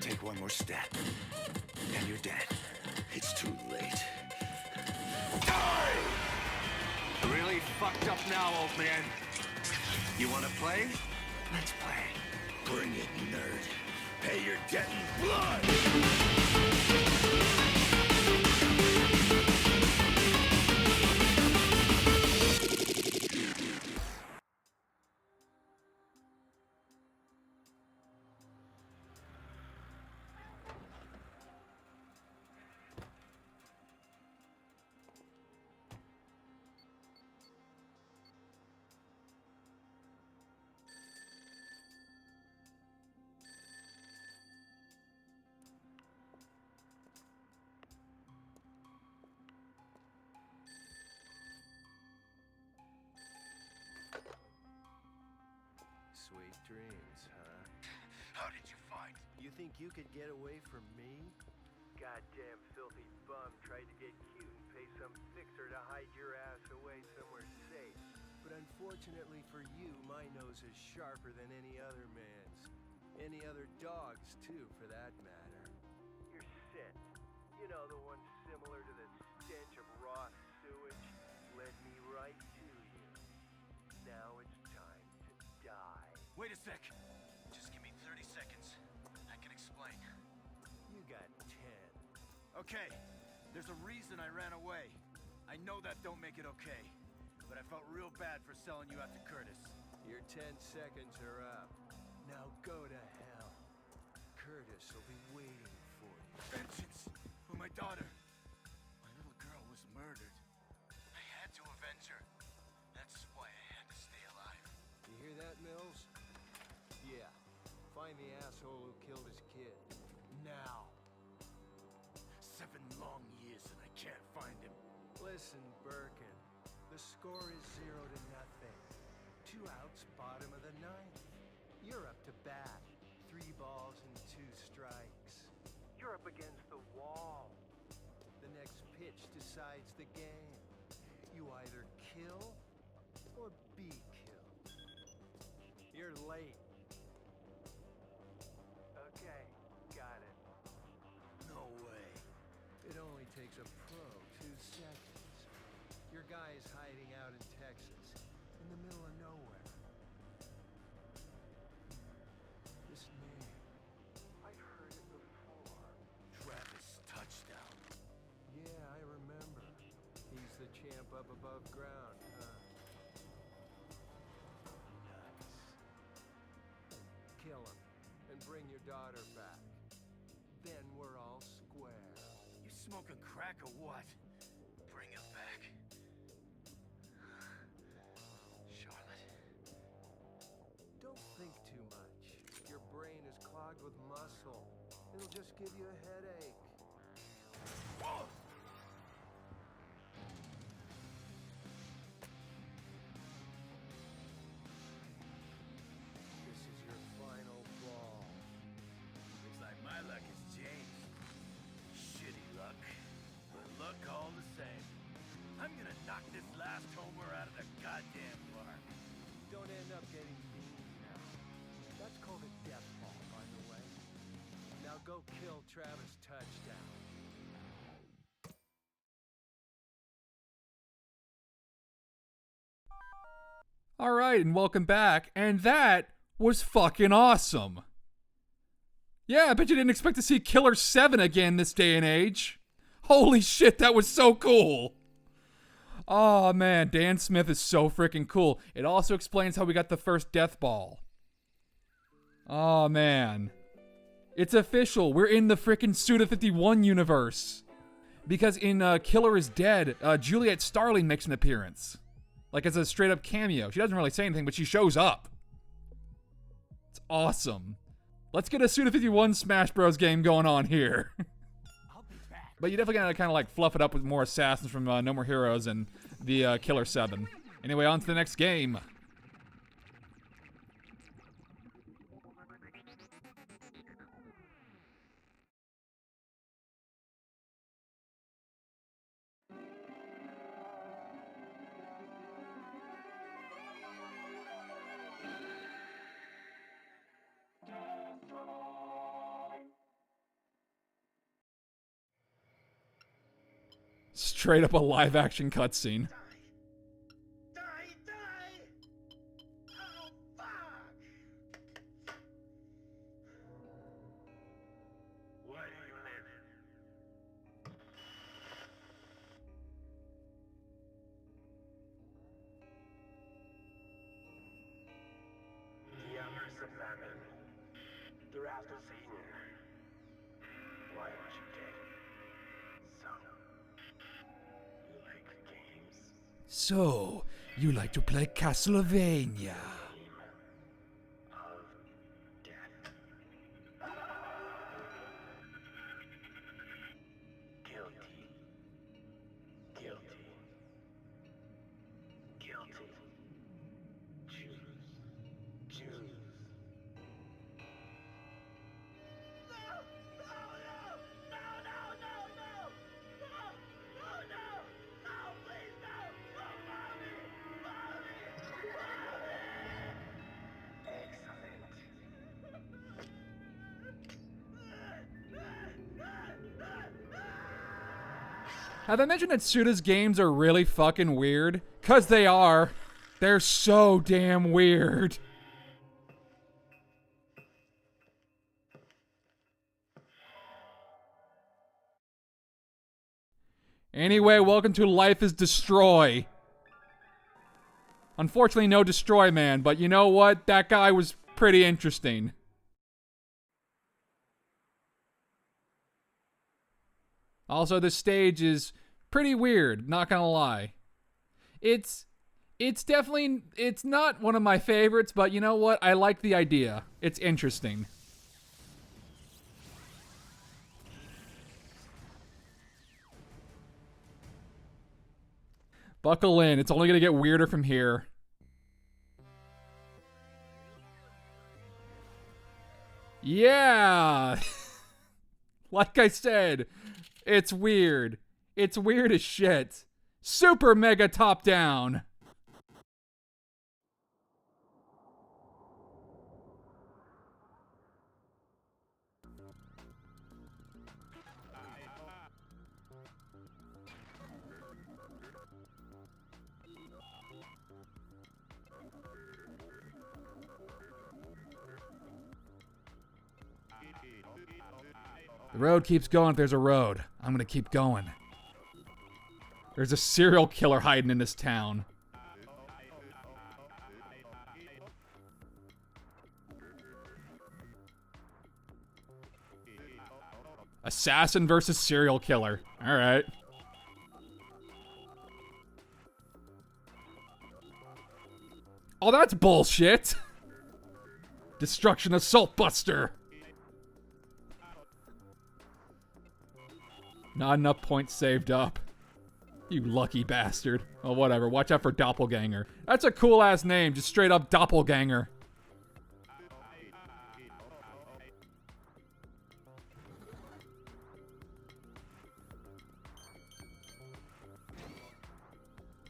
Take one more step, and you're dead. It's too late. Die! Really fucked up now, old man. You wanna play? Let's play. Bring it, nerd. Pay your debt in blood! Sweet dreams, huh? How did you find? You think you could get away from me? Goddamn filthy bum tried to get cute and pay some fixer to hide your ass away somewhere safe. But unfortunately for you, my nose is sharper than any other man's. Any other dog's, too, for that matter. Your scent, you know, the one similar to the stench of raw sewage, led me right to you. Now it's time to die. Wait a sec. Just give me 30 seconds. I can explain. You got 10. Okay, there's a reason I ran away. I know that don't make it okay, but I felt real bad for selling you out to Curtis. Your 10 seconds are up. Now go to hell. Curtis will be waiting for you. Vengeance for my daughter. My little girl was murdered. I had to avenge her. That's why I had to stay alive. You hear that, Mills? Yeah. Find the asshole who killed his kid. Now. 7 long years and I can't find him. Listen, Birkin. The score is 0-0. 2 outs, bottom of the 9th. You're up to bat. 3 balls and 2 strikes. You're up against the wall. The next pitch decides the game. You either kill or be killed. You're late. Okay, got it. No way. It only takes a pro 2 seconds. Your guy is hiding out in Texas, in the middle of nowhere. This name, I've heard it before. Travis touchdown. Yeah, I remember. He's the champ up above ground, huh? Nice. Kill him, and bring your daughter back. Then we're all square. You smoking crack or what? Bring it back. Charlotte. Don't think too much. Your brain is clogged with muscle. It'll just give you a headache. Whoa! This is your final ball. Looks like my luck has changed. Shitty luck, but luck all the same. I'm gonna knock this last homer out of the goddamn park. Don't end up getting mean now. That's called a death ball, by the way. Now go kill Travis touchdown. All right, and welcome back. And that was fucking awesome. Yeah, I bet you didn't expect to see Killer 7 again this day and age. Holy shit, that was so cool. Oh man, Dan Smith is so freaking cool. It also explains how we got the first death ball. Oh man. It's official. We're in the freaking Suda 51 universe. Because in Killer is Dead, Juliet Starling makes an appearance. Like as a straight up cameo. She doesn't really say anything, but she shows up. It's awesome. Let's get a Suda 51 Smash Bros game going on here. But you definitely gotta kind of like fluff it up with more assassins from No More Heroes and the Killer 7. Anyway, on to the next game. Straight up a live action cutscene. Die! Oh, fuck! Why do you live? The hours of famine. The wrath of Satan. Why aren't you dead? So, you like games? So, you like to play Castlevania? Of death. Guilty. Guilty. Guilty. Choose. Have I mentioned that Suda's games are really fucking weird? 'Cause they are. They're so damn weird. Anyway, welcome to Life is Destroy. Unfortunately, no Destroy Man, but you know what? That guy was pretty interesting. Also, the stage is pretty weird, not gonna lie. It's definitely, it's not one of my favorites, but you know what? I like the idea. It's interesting. Buckle in, it's only gonna get weirder from here. Yeah! Like I said, it's weird. It's weird as shit. Super mega top down. The road keeps going if there's a road. I'm gonna keep going. There's a serial killer hiding in this town. Assassin versus serial killer. Alright. Oh, that's bullshit. Destruction Assault Buster. Not enough points saved up. You lucky bastard. Oh, whatever. Watch out for Doppelganger. That's a cool-ass name. Just straight up Doppelganger.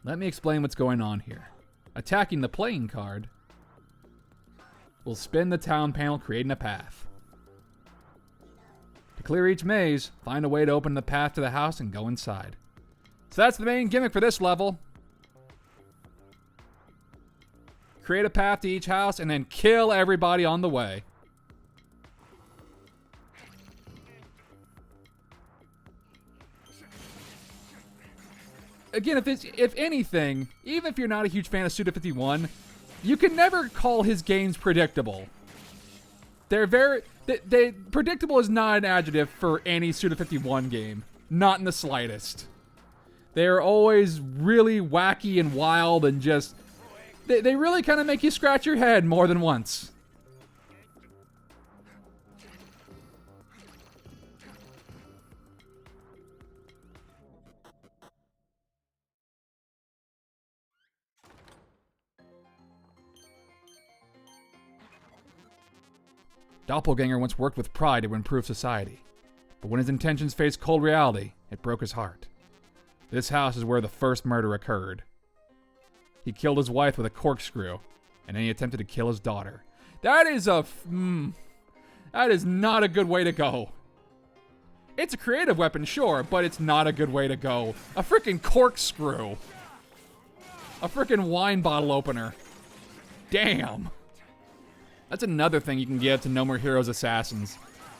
Let me explain what's going on here. Attacking the playing card will spin the town panel, creating a path. To clear each maze, find a way to open the path to the house and go inside. So that's the main gimmick for this level. Create a path to each house and then kill everybody on the way. Again, if anything, even if you're not a huge fan of Suda51, you can never call his games predictable. They're predictable is not an adjective for any Suda51 game. Not in the slightest. They're always really wacky and wild and just... They really kind of make you scratch your head more than once. Doppelganger once worked with pride to improve society. But when his intentions faced cold reality, it broke his heart. This house is where the first murder occurred. He killed his wife with a corkscrew, and then he attempted to kill his daughter. That is that is not a good way to go. It's a creative weapon, sure, but it's not a good way to go. A freaking corkscrew. A freaking wine bottle opener. Damn. That's another thing you can give to No More Heroes assassins.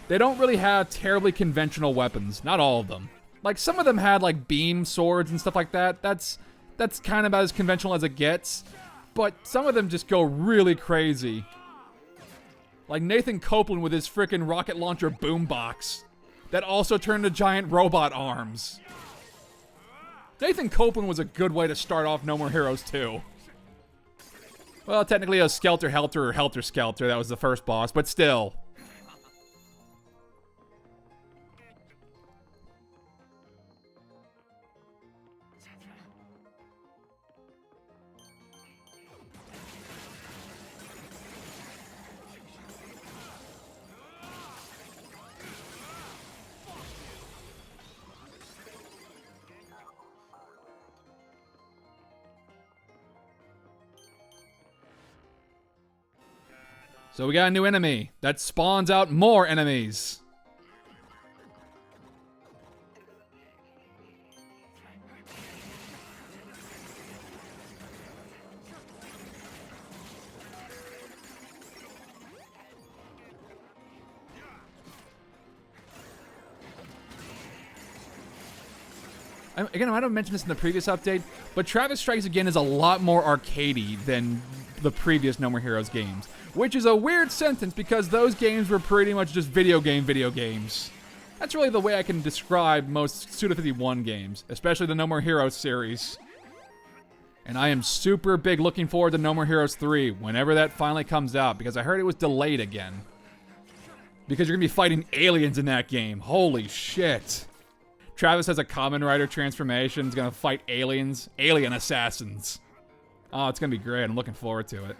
They don't really have terribly conventional weapons. Not all of them. Like, some of them had, like, beam swords and stuff like that. That's kind of about as conventional as it gets. But some of them just go really crazy. Like Nathan Copeland with his frickin' rocket launcher boombox. That also turned to giant robot arms. Nathan Copeland was a good way to start off No More Heroes 2. Well, technically it was Skelter Helter or Helter Skelter. That was the first boss, but still. So we got a new enemy that spawns out more enemies. Again, I might have mentioned this in the previous update, but Travis Strikes Again is a lot more arcadey than the previous No More Heroes games. Which is a weird sentence because those games were pretty much just video games. That's really the way I can describe most Suda51 games, especially the No More Heroes series. And I am super big looking forward to No More Heroes 3 whenever that finally comes out, because I heard it was delayed again. Because you're going to be fighting aliens in that game. Holy shit. Travis has a Kamen Rider transformation. He's going to fight aliens. Alien assassins. Oh, it's going to be great. I'm looking forward to it.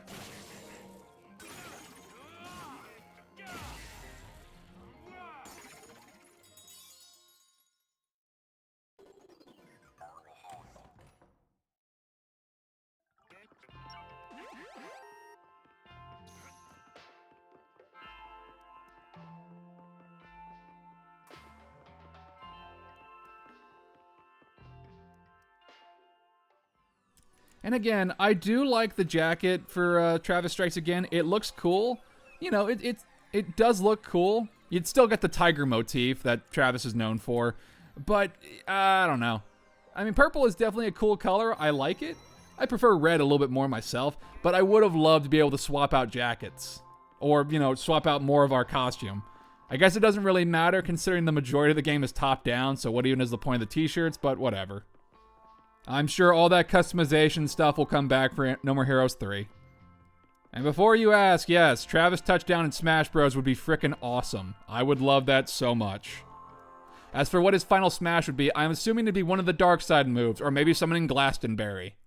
And again, I do like the jacket for Travis Strikes Again. It looks cool. You know, it does look cool. You'd still get the tiger motif that Travis is known for. But, I don't know. I mean, purple is definitely a cool color. I like it. I prefer red a little bit more myself. But I would have loved to be able to swap out jackets. Or, you know, swap out more of our costume. I guess it doesn't really matter considering the majority of the game is top down. So what even is the point of the t-shirts? But whatever. I'm sure all that customization stuff will come back for No More Heroes 3. And before you ask, yes, Travis touchdown in Smash Bros. Would be frickin' awesome. I would love that so much. As for what his final smash would be, I'm assuming it'd be one of the Dark Side moves, or maybe summoning Glastonbury.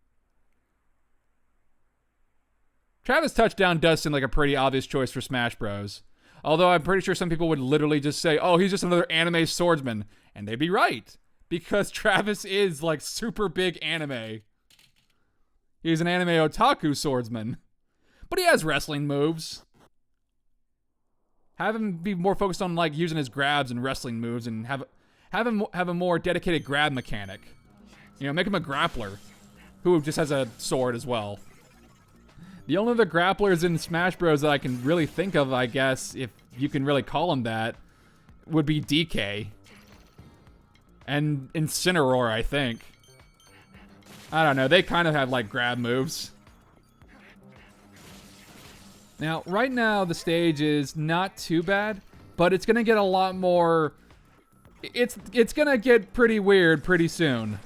Travis touchdown does seem like a pretty obvious choice for Smash Bros. Although I'm pretty sure some people would literally just say, oh, he's just another anime swordsman. And they'd be right. Because Travis is, like, super big anime. He's an anime otaku swordsman. But he has wrestling moves. Have him be more focused on, like, using his grabs and wrestling moves, and have him have a more dedicated grab mechanic. You know, make him a grappler, who just has a sword as well. The only other grapplers in Smash Bros. That I can really think of, I guess, if you can really call him that, would be DK. And Incineroar, I think. I don't know. They kind of have, like, grab moves. Now, right now, the stage is not too bad, but it's going to get a lot more... It's going to get pretty weird pretty soon.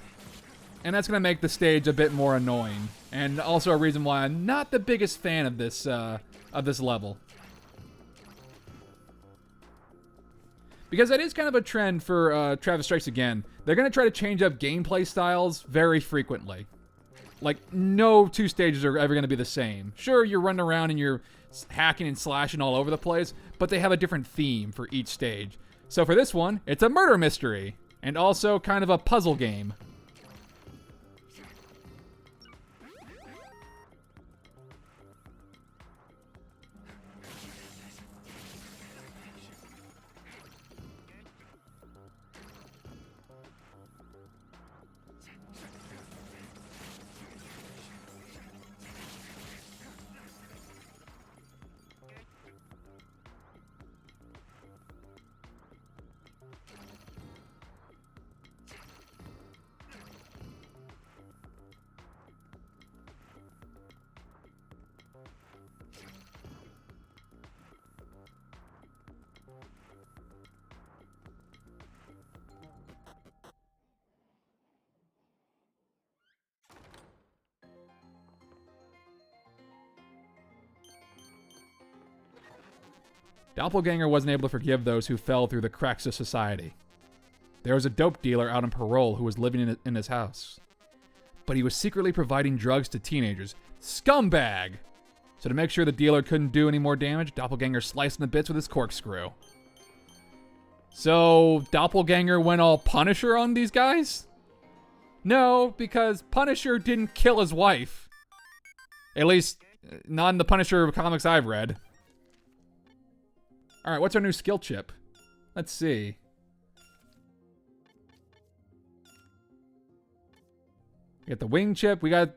And that's going to make the stage a bit more annoying. And also a reason why I'm not the biggest fan of this level. Because that is kind of a trend for Travis Strikes Again. They're going to try to change up gameplay styles very frequently. Like, no two stages are ever going to be the same. Sure, you're running around and you're hacking and slashing all over the place, but they have a different theme for each stage. So for this one, it's a murder mystery, and also kind of a puzzle game. Doppelganger wasn't able to forgive those who fell through the cracks of society. There was a dope dealer out on parole who was living in his house. But he was secretly providing drugs to teenagers. Scumbag! So to make sure the dealer couldn't do any more damage, Doppelganger sliced him to bits with his corkscrew. So Doppelganger went all Punisher on these guys? No, because Punisher didn't kill his wife. At least, not in the Punisher comics I've read. Alright, what's our new skill chip? Let's see. We got the wing chip. We got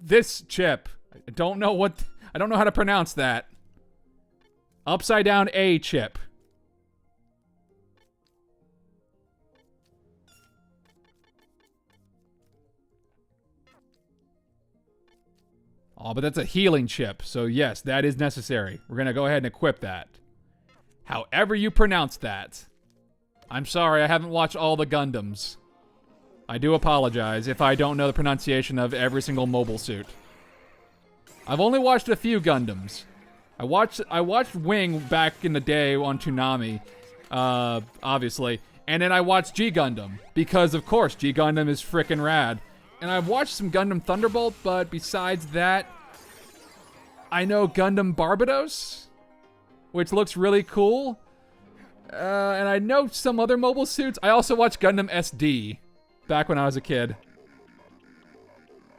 this chip. I don't know how to pronounce that. Upside down A chip. Oh, but that's a healing chip. So yes, that is necessary. We're going to go ahead and equip that. However you pronounce that. I'm sorry, I haven't watched all the Gundams. I do apologize if I don't know the pronunciation of every single mobile suit. I've only watched a few Gundams. I watched Wing back in the day on Toonami, obviously. And then I watched G Gundam, because of course G Gundam is frickin' rad. And I've watched some Gundam Thunderbolt, but besides that, I know Gundam Barbados, which looks really cool. And I know some other mobile suits. I also watched Gundam SD back when I was a kid.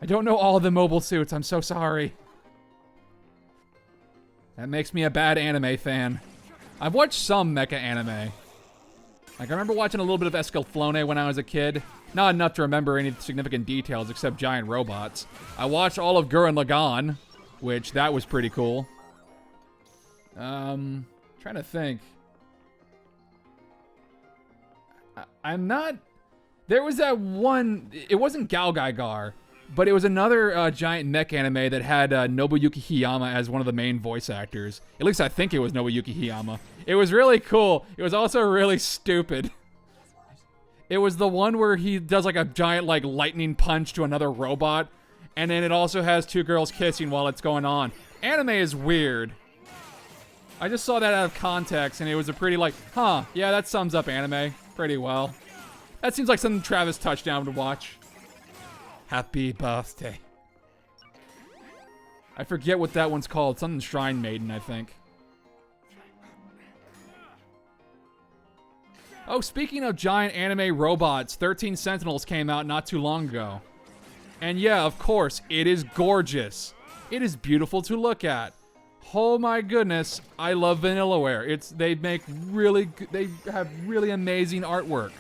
I don't know all the mobile suits. I'm so sorry. That makes me a bad anime fan. I've watched some mecha anime. Like, I remember watching a little bit of Escaflowne when I was a kid. Not enough to remember any significant details except giant robots. I watched all of Gurren Lagann, which that was pretty cool. Trying to think. I'm not... There was that one... It wasn't Galgaigar, but it was another giant mech anime that had Nobuyuki Hiyama as one of the main voice actors. At least I think it was Nobuyuki Hiyama. It was really cool. It was also really stupid. It was the one where he does like a giant like lightning punch to another robot, and then it also has two girls kissing while it's going on. Anime is weird. I just saw that out of context, and it was a pretty like, huh, yeah, that sums up anime pretty well. That seems like something Travis Touchdown would watch. Happy birthday. I forget what that one's called. Something Shrine Maiden, I think. Oh, speaking of giant anime robots, 13 Sentinels came out not too long ago. And yeah, of course, it is gorgeous. It is beautiful to look at. Oh my goodness, I love Vanillaware. They have really amazing artwork.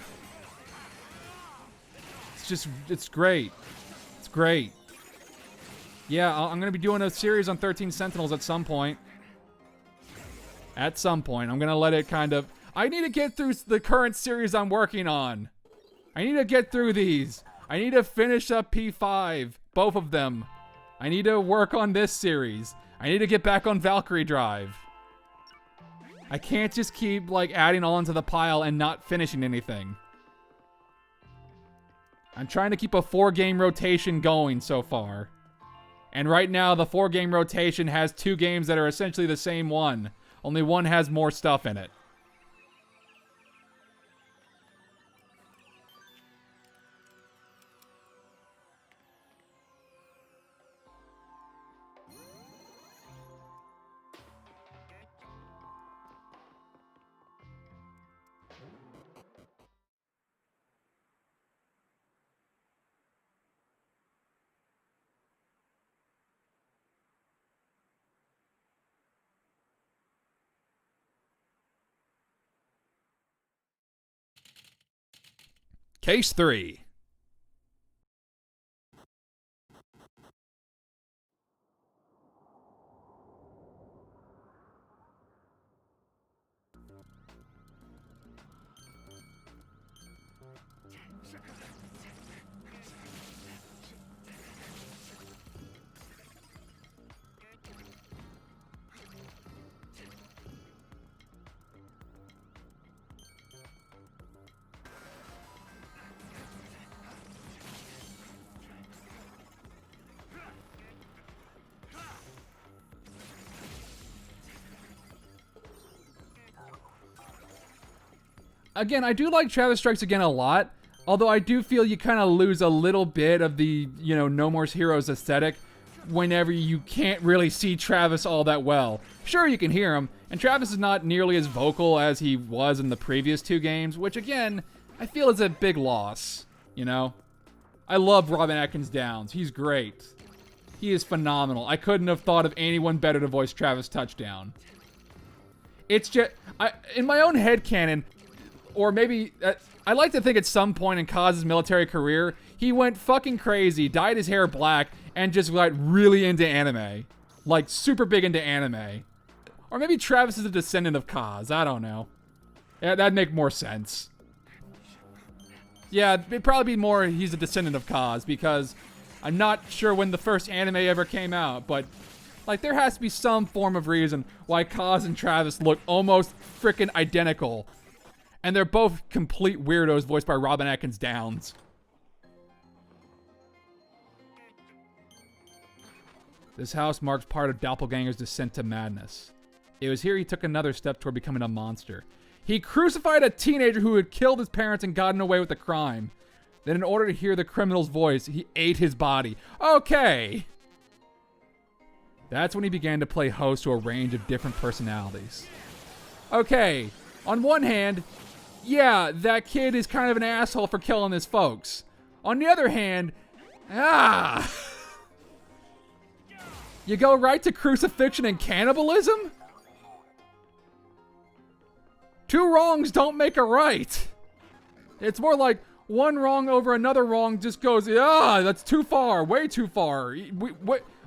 It's great. It's great. Yeah, I'm going to be doing a series on 13 Sentinels at some point. At some point. I'm going to let it kind of... I need to get through the current series I'm working on. I need to get through these. I need to finish up P5. Both of them. I need to work on this series. I need to get back on Valkyrie Drive. I can't just keep, like, adding all into the pile and not finishing anything. I'm trying to keep a 4-game rotation going so far. And right now, the 4-game rotation has 2 games that are essentially the same one. Only one has more stuff in it. Case 3. again, I do like Travis Strikes Again a lot, although I do feel you kind of lose a little bit of the, No More Heroes aesthetic whenever you can't really see Travis all that well. Sure, you can hear him, and Travis is not nearly as vocal as he was in the previous 2 games, which again, I feel is a big loss, I love Robin Atkins Downs. He's great. He is phenomenal. I couldn't have thought of anyone better to voice Travis Touchdown. It's just, in my own headcanon, or maybe, I like to think at some point in Kaz's military career, he went fucking crazy, dyed his hair black, and just got really into anime. Like, super big into anime. Or maybe Travis is a descendant of Kaz. I don't know. Yeah, that'd make more sense. Yeah, it'd probably be more he's a descendant of Kaz, because I'm not sure when the first anime ever came out, but like there has to be some form of reason why Kaz and Travis look almost freaking identical. And they're both complete weirdos voiced by Robin Atkins Downs. This house marks part of Doppelganger's descent to madness. It was here he took another step toward becoming a monster. He crucified a teenager who had killed his parents and gotten away with the crime. Then in order to hear the criminal's voice, he ate his body. Okay. That's when he began to play host to a range of different personalities. Okay, on one hand, yeah, that kid is kind of an asshole for killing his folks. On the other hand, you go right to crucifixion and cannibalism? 2 wrongs don't make a right. It's more like one wrong over another wrong just goes, that's too far, way too far.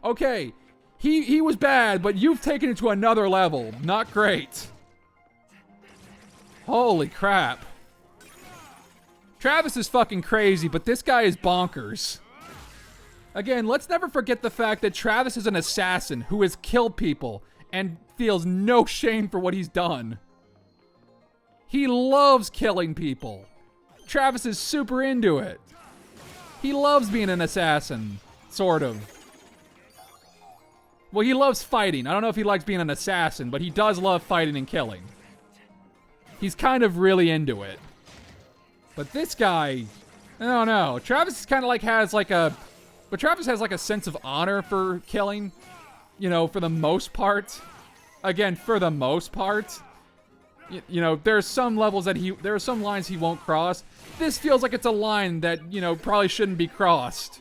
Okay, he was bad, but you've taken it to another level. Not great. Holy crap. Travis is fucking crazy, but this guy is bonkers. Again, let's never forget the fact that Travis is an assassin who has killed people and feels no shame for what he's done. He loves killing people. Travis is super into it. He loves being an assassin, sort of. Well, he loves fighting. I don't know if he likes being an assassin, but he does love fighting and killing. He's kind of really into it. But this guy, I don't know. Travis kind of like has like a... But Travis has like a sense of honor for killing, for the most part. Again, for the most part. There's some levels that there are some lines he won't cross. This feels like it's a line that, probably shouldn't be crossed.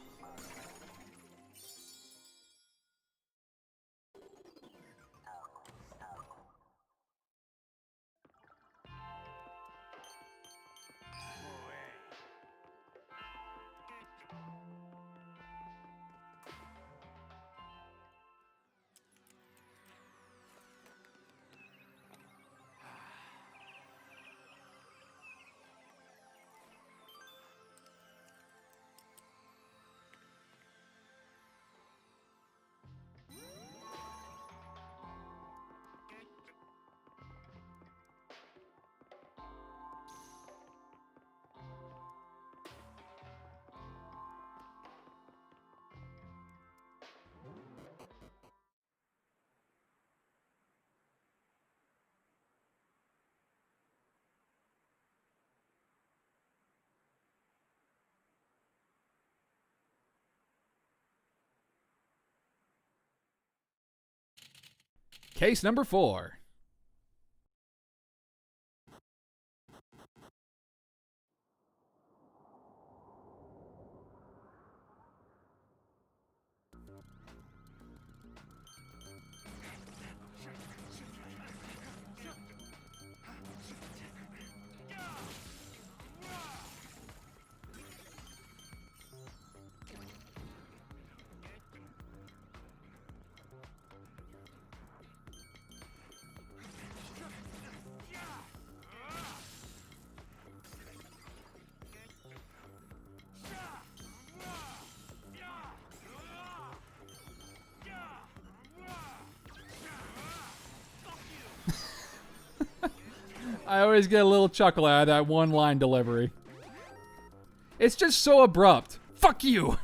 Case number 4. I always get a little chuckle out of that one line delivery. It's just so abrupt. Fuck you!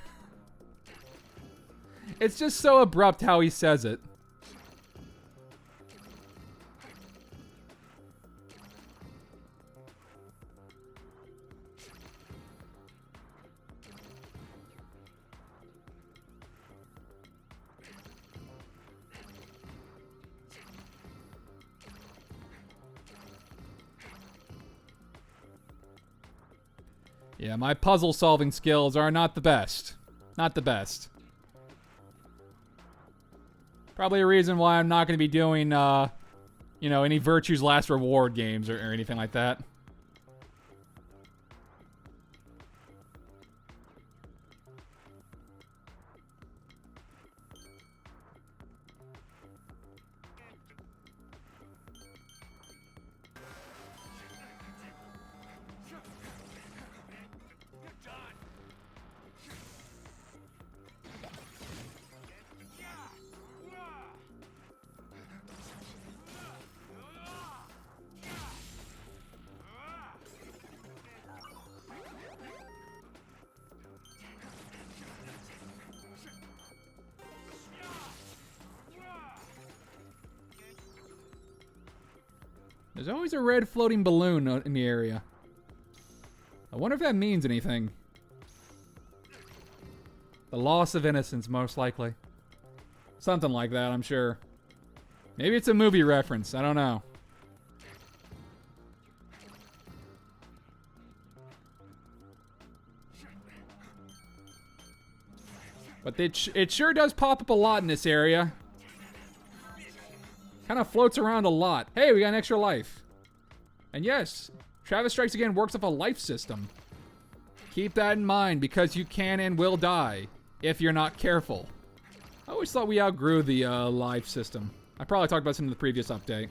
It's just so abrupt how he says it. Yeah, my puzzle solving skills are not the best. Not the best. Probably a reason why I'm not going to be doing, you know, any Virtue's Last Reward games or anything like that. There's always a red floating balloon in the area. I wonder if that means anything. The loss of innocence, most likely. Something like that, I'm sure. Maybe it's a movie reference. I don't know. But it sure does pop up a lot in this area. Kind of floats around a lot. Hey, we got an extra life. And yes, Travis Strikes Again works off a life system. Keep that in mind because you can and will die if you're not careful. I always thought we outgrew the life system. I probably talked about this in the previous update.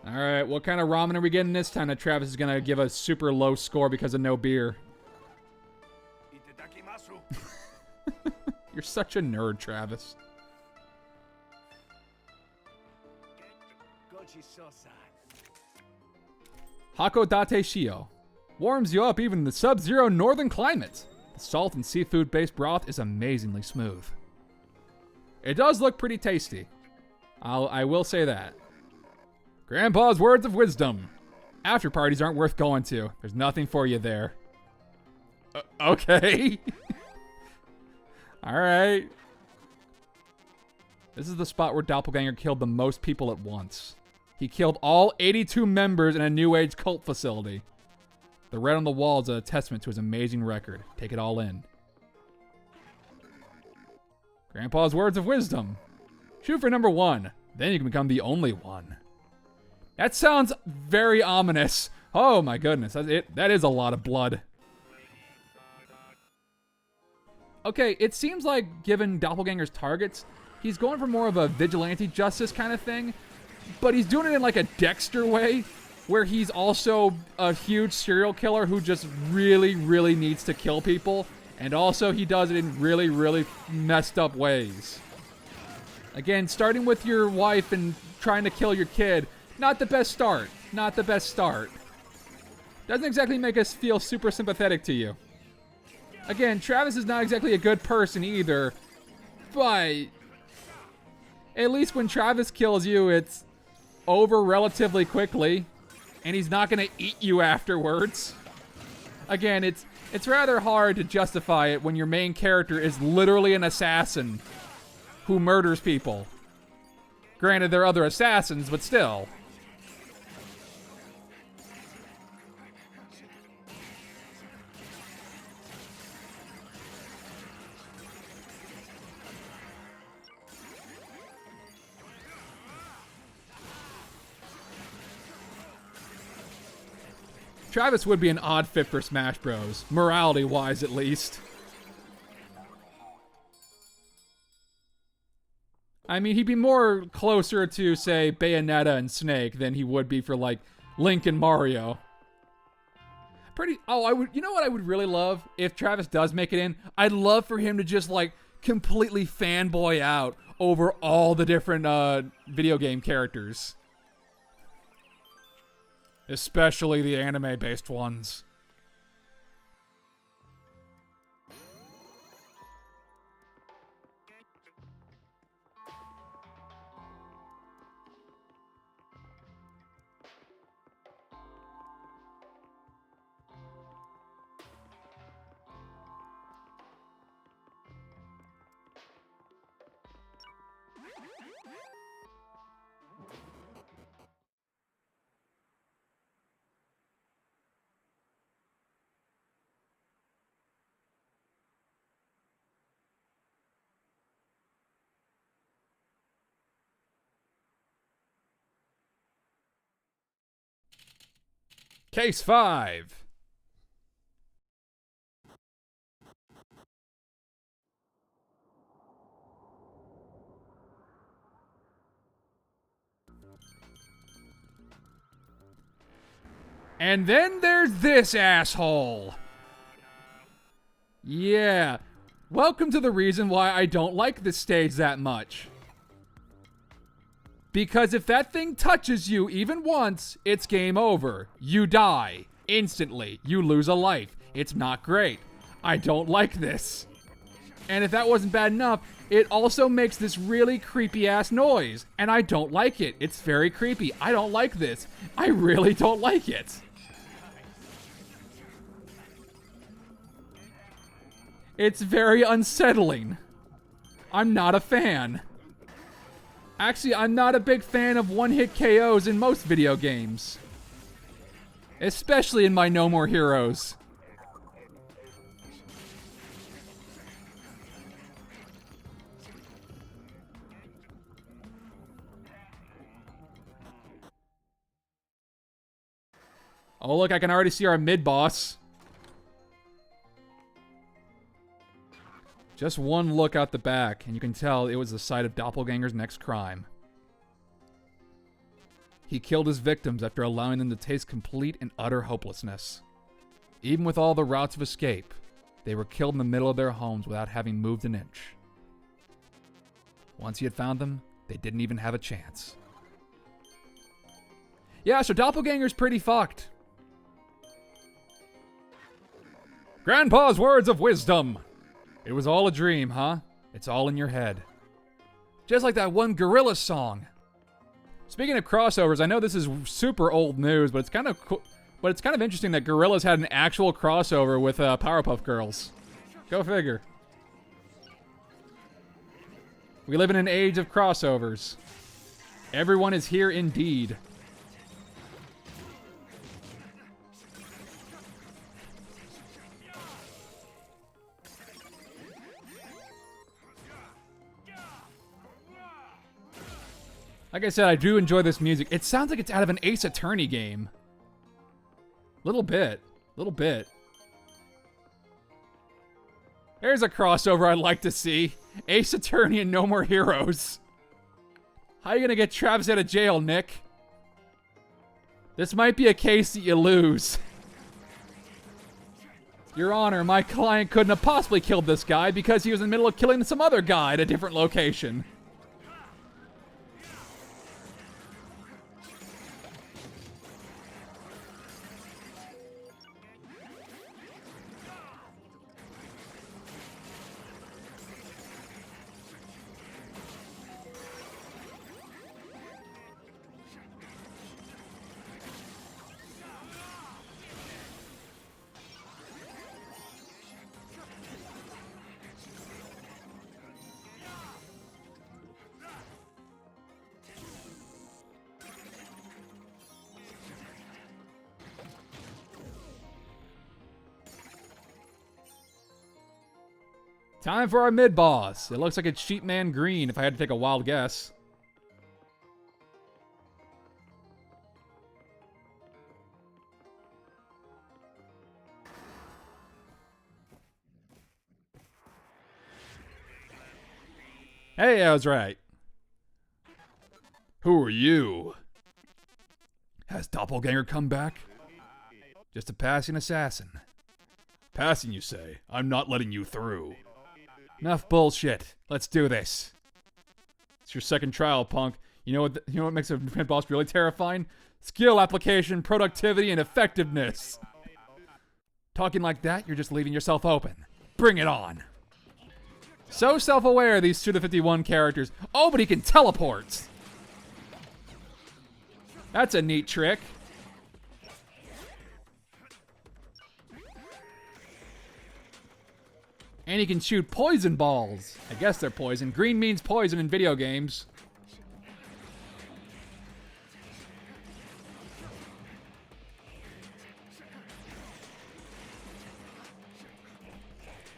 Alright, what kind of ramen are we getting this time that Travis is going to give a super low score because of no beer? You're such a nerd, Travis. Hakodate Shio. Warms you up even in the sub-zero northern climate. The salt and seafood-based broth is amazingly smooth. It does look pretty tasty. I will say that. Grandpa's words of wisdom. After parties aren't worth going to. There's nothing for you there. Okay. Alright. This is the spot where Doppelganger killed the most people at once. He killed all 82 members in a New Age cult facility. The red on the wall is a testament to his amazing record. Take it all in. Grandpa's words of wisdom. Shoot for number 1. Then you can become the only one. That sounds very ominous. Oh my goodness, that is a lot of blood. Okay, it seems like given Doppelganger's targets, he's going for more of a vigilante justice kind of thing, but he's doing it in like a Dexter way, where he's also a huge serial killer who just really, really needs to kill people, and also he does it in really, really messed up ways. Again, starting with your wife and trying to kill your kid, not the best start. Not the best start. Doesn't exactly make us feel super sympathetic to you. Again, Travis is not exactly a good person either, but at least when Travis kills you, it's over relatively quickly, and he's not going to eat you afterwards. Again, it's rather hard to justify it when your main character is literally an assassin who murders people. Granted, there are other assassins, but still. Travis would be an odd fit for Smash Bros. Morality-wise, at least. I mean, he'd be more closer to, say, Bayonetta and Snake than he would be for, like, Link and Mario. You know what I would really love? If Travis does make it in, I'd love for him to just, like, completely fanboy out over all the different, video game characters. Especially the anime-based ones. Case 5. And then there's this asshole. Yeah. Welcome to the reason why I don't like this stage that much. Because if that thing touches you even once, it's game over. You die. Instantly. You lose a life. It's not great. I don't like this. And if that wasn't bad enough, it also makes this really creepy ass noise. And I don't like it. It's very creepy. I don't like this. I really don't like it. It's very unsettling. I'm not a fan. Actually, I'm not a big fan of one-hit KOs in most video games. Especially in my No More Heroes. Oh look, I can already see our mid-boss. Just one look out the back, and you can tell it was the site of Doppelganger's next crime. He killed his victims after allowing them to taste complete and utter hopelessness. Even with all the routes of escape, they were killed in the middle of their homes without having moved an inch. Once he had found them, they didn't even have a chance. Yeah, so Doppelganger's pretty fucked. Grandpa's words of wisdom. It was all a dream, huh? It's all in your head. Just like that one Gorillaz song. Speaking of crossovers, I know this is super old news, but it's kind of cool. But it's kind of interesting that Gorillaz had an actual crossover with Powerpuff Girls. Go figure. We live in an age of crossovers. Everyone is here indeed. Like I said, I do enjoy this music. It sounds like it's out of an Ace Attorney game. Little bit. There's a crossover I'd like to see. Ace Attorney and No More Heroes. How are you gonna get Travis out of jail, Nick? This might be a case that you lose. Your Honor, my client couldn't have possibly killed this guy because he was in the middle of killing some other guy at a different location. Time for our mid-boss. It looks like it's Sheep Man Green if I had to take a wild guess. Hey, I was right. Who are you? Has Doppelganger come back? Just a passing assassin. Passing, you say? I'm not letting you through. Enough bullshit. Let's do this. It's your second trial, punk. You know what makes a mid-boss really terrifying? Skill application, productivity, and effectiveness. Talking like that, you're just leaving yourself open. Bring it on. So self-aware, these Suda51 characters. Oh, but he can teleport. That's a neat trick. And And he can shoot poison balls. I guess they're poison. Green means poison in video games.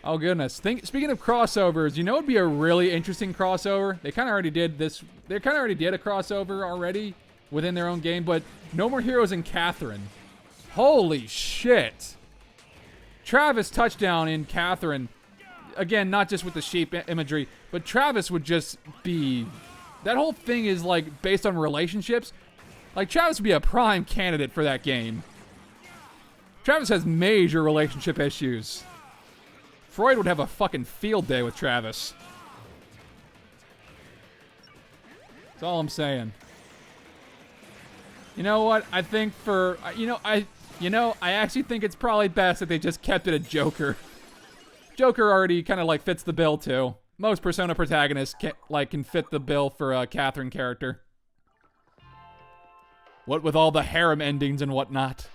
Oh goodness. Speaking of crossovers, you know what would be a really interesting crossover? They kind of already did this. They kind of already did a crossover already within their own game, but No More Heroes and Catherine. Holy shit. Travis touchdown in Catherine. Again, not just with the sheep imagery, but Travis would just be... That whole thing is like based on relationships. Like Travis would be a prime candidate for that game. Travis has major relationship issues. Freud would have a fucking field day with Travis. That's all I'm saying. You know what? I think for... I actually think it's probably best that they just kept it a Joker. Joker already kind of like fits the bill too. Most Persona protagonists can fit the bill for a Catherine character. What with all the harem endings and whatnot.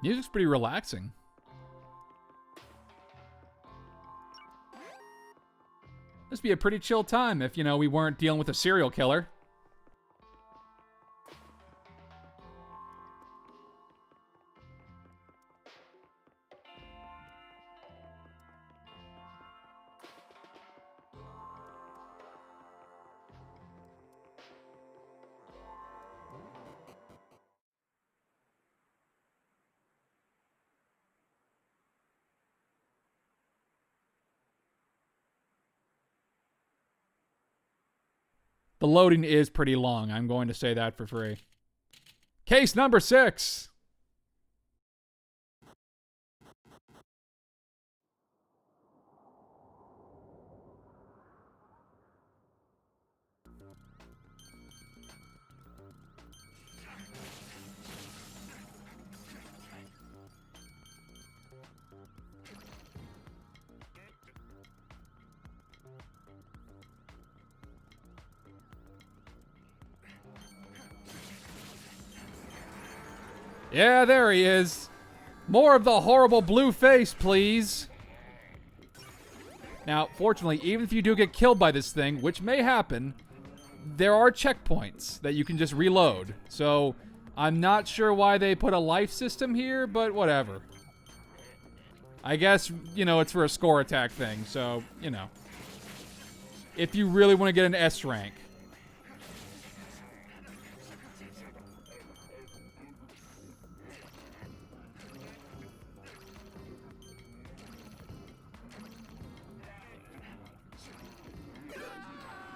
Music's pretty relaxing. This would be a pretty chill time if, we weren't dealing with a serial killer. The loading is pretty long. I'm going to say that for free. Case number 6. Yeah, there he is. More of the horrible blue face, please. Now, fortunately, even if you do get killed by this thing, which may happen, there are checkpoints that you can just reload. So, I'm not sure why they put a life system here, but whatever. I guess, it's for a score attack thing, so, if you really want to get an S rank.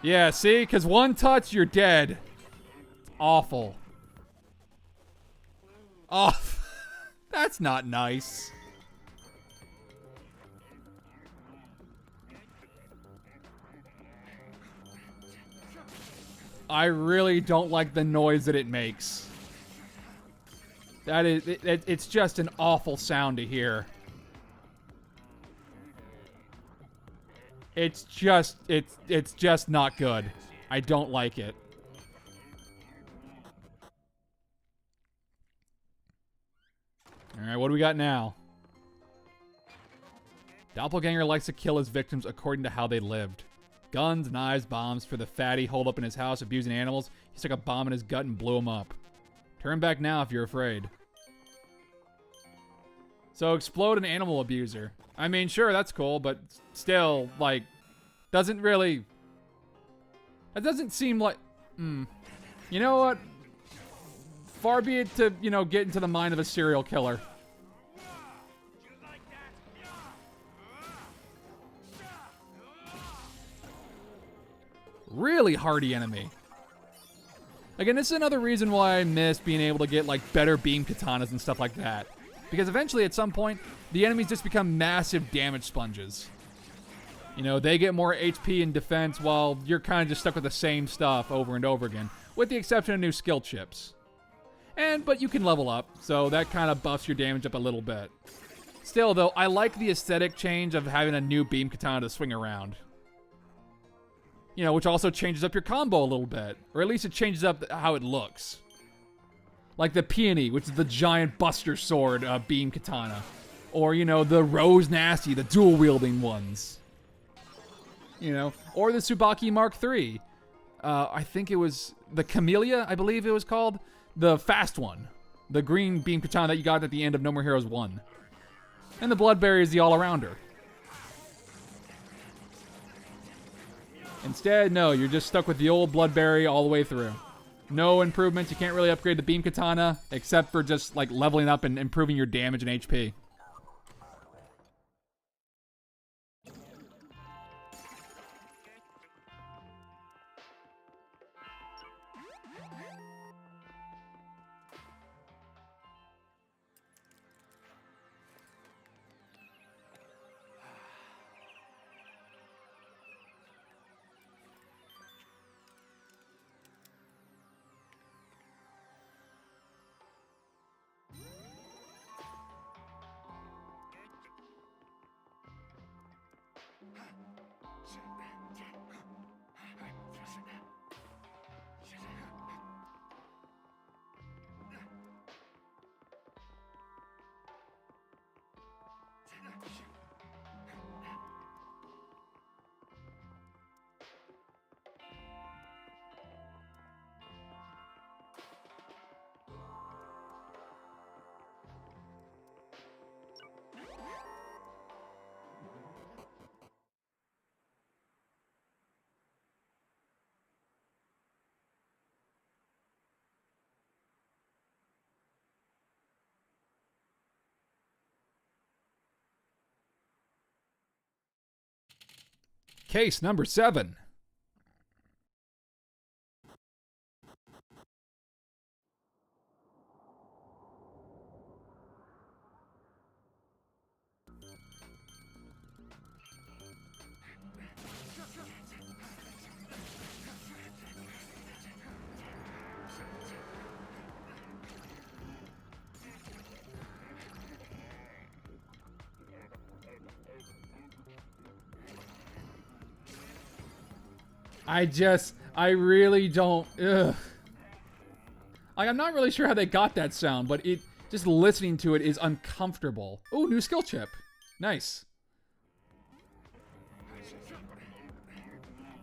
Yeah, see? Because one touch, you're dead. It's awful. Oh, that's not nice. I really don't like the noise that it makes. That is, it's just an awful sound to hear. It's just not good. I don't like it. Alright, what do we got now? Doppelganger likes to kill his victims according to how they lived. Guns, knives, bombs for the fatty holed up in his house abusing animals. He stuck a bomb in his gut and blew him up. Turn back now if you're afraid. So explode an animal abuser. I mean, sure, that's cool, but still, doesn't really... That doesn't seem like... You know what? Far be it to, get into the mind of a serial killer. Really hardy enemy. Again, this is another reason why I miss being able to get, better beam katanas and stuff like that. Because eventually, at some point, the enemies just become massive damage sponges. You know, they get more HP and defense while you're kind of just stuck with the same stuff over and over again, with the exception of new skill chips. But you can level up, so that kind of buffs your damage up a little bit. Still, though, I like the aesthetic change of having a new beam katana to swing around. You know, which also changes up your combo a little bit, or at least it changes up how it looks. Like the Peony, which is the giant Buster Sword beam katana. Or, you know, the Rose Nasty, the dual-wielding ones. You know, or the Tsubaki Mark III. I think it was the Camellia, I believe it was called. The fast one. The green beam katana that you got at the end of No More Heroes 1. And the Bloodberry is the all-arounder. Instead, no, you're just stuck with the old Bloodberry all the way through. No improvements. You can't really upgrade the beam katana, except for just, like, leveling up and improving your damage and HP. Case number 7. I really don't, ugh. Like, I'm not really sure how they got that sound, but it, just listening to it is uncomfortable. Ooh, new skill chip. Nice.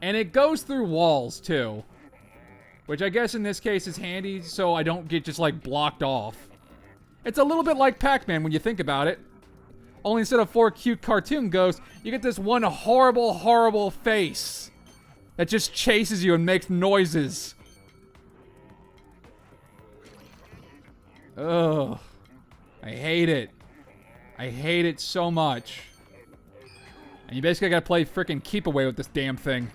And it goes through walls, too. Which I guess in this case is handy, so I don't get just, like, blocked off. It's a little bit like Pac-Man when you think about it. Only instead of 4 cute cartoon ghosts, you get this one horrible, horrible face that just chases you and makes noises. Ugh. I hate it. I hate it so much. And you basically gotta play frickin' keep away with this damn thing.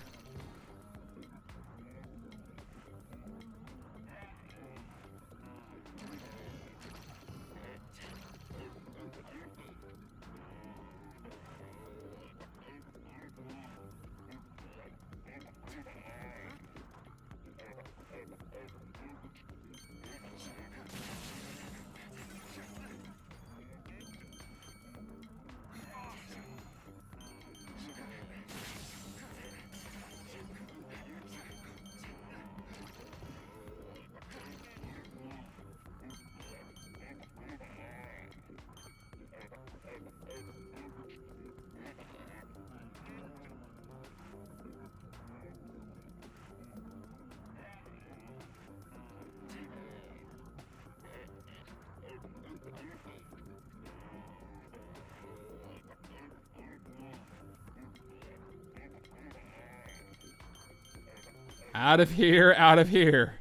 Out of here, out of here.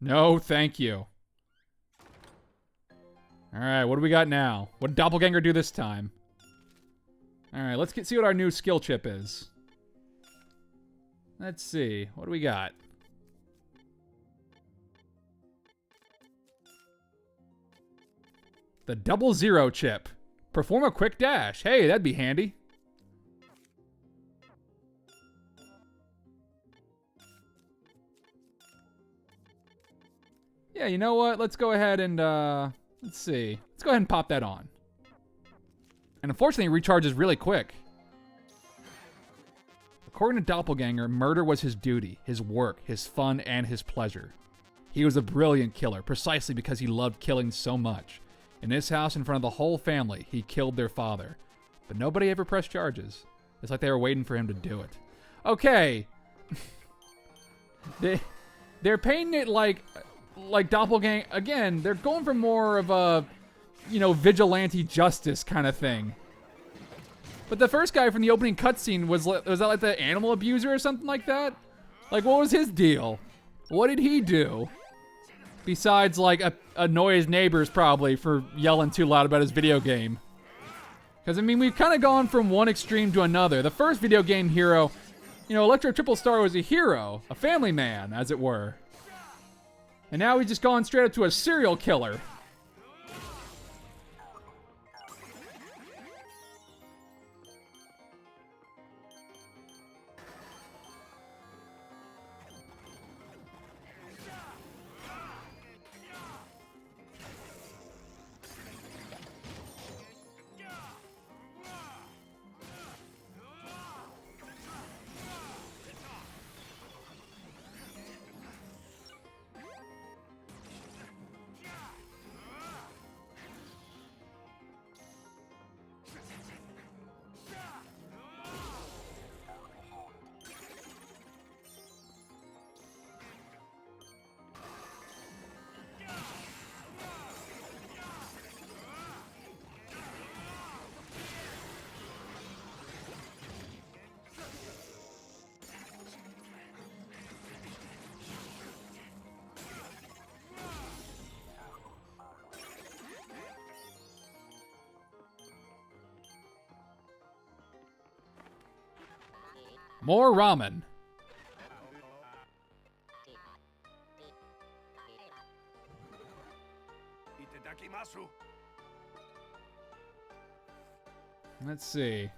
No, thank you. Alright, what do we got now? What did Doppelganger do this time? Alright, let's see what our new skill chip is. Let's see, what do we got? The 00 chip. Perform a quick dash. Hey, that'd be handy. Yeah, you know what? Let's go ahead and, let's see. Let's go ahead and pop that on. And unfortunately, it recharges really quick. According to Doppelganger, murder was his duty, his work, his fun, and his pleasure. He was a brilliant killer, precisely because he loved killing so much. In his house, in front of the whole family, he killed their father. But nobody ever pressed charges. It's like they were waiting for him to do it. Okay. They're painting it like Doppelganger. Again, they're going for more of a, vigilante justice kind of thing. But the first guy from the opening cutscene was that like the animal abuser or something like that? Like, what was his deal? What did he do? Besides, like, annoy his neighbors probably for yelling too loud about his video game. Because, I mean, we've kind of gone from one extreme to another. The first video game hero, Electro Triple Star was a hero, a family man, as it were. And now he's just gone straight up to a serial killer. More ramen. Let's see.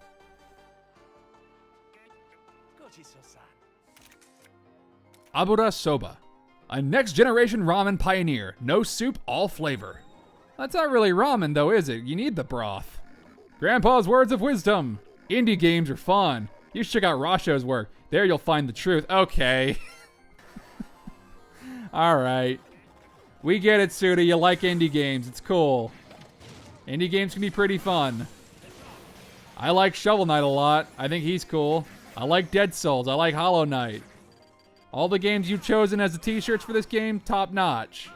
Abura Soba, a next-generation ramen pioneer. No soup, all flavor. That's not really ramen, though, is it? You need the broth. Grandpa's words of wisdom. Indie games are fun. You should check out Rasho's work. There you'll find the truth. Okay. Alright. We get it, Suda. You like indie games. It's cool. Indie games can be pretty fun. I like Shovel Knight a lot. I think he's cool. I like Dead Souls. I like Hollow Knight. All the games you've chosen as the t-shirts for this game, top notch.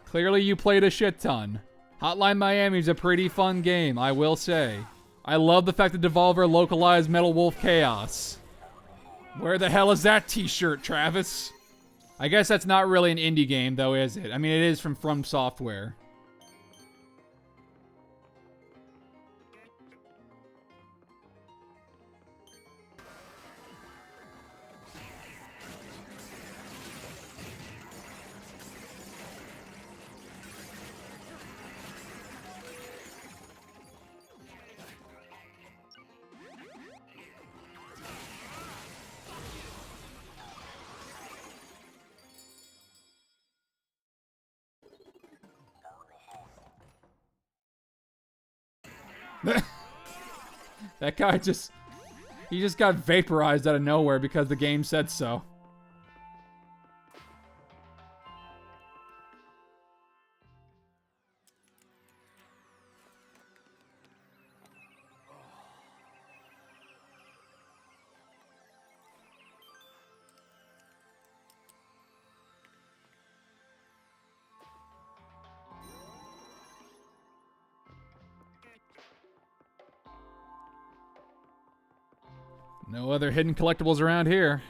Clearly you played a shit ton. Hotline Miami's a pretty fun game, I will say. I love the fact that Devolver localized Metal Wolf Chaos. Where the hell is that t-shirt, Travis? I guess that's not really an indie game, though, is it? I mean, it is from Software. That guy he just got vaporized out of nowhere because the game said so. No other hidden collectibles around here.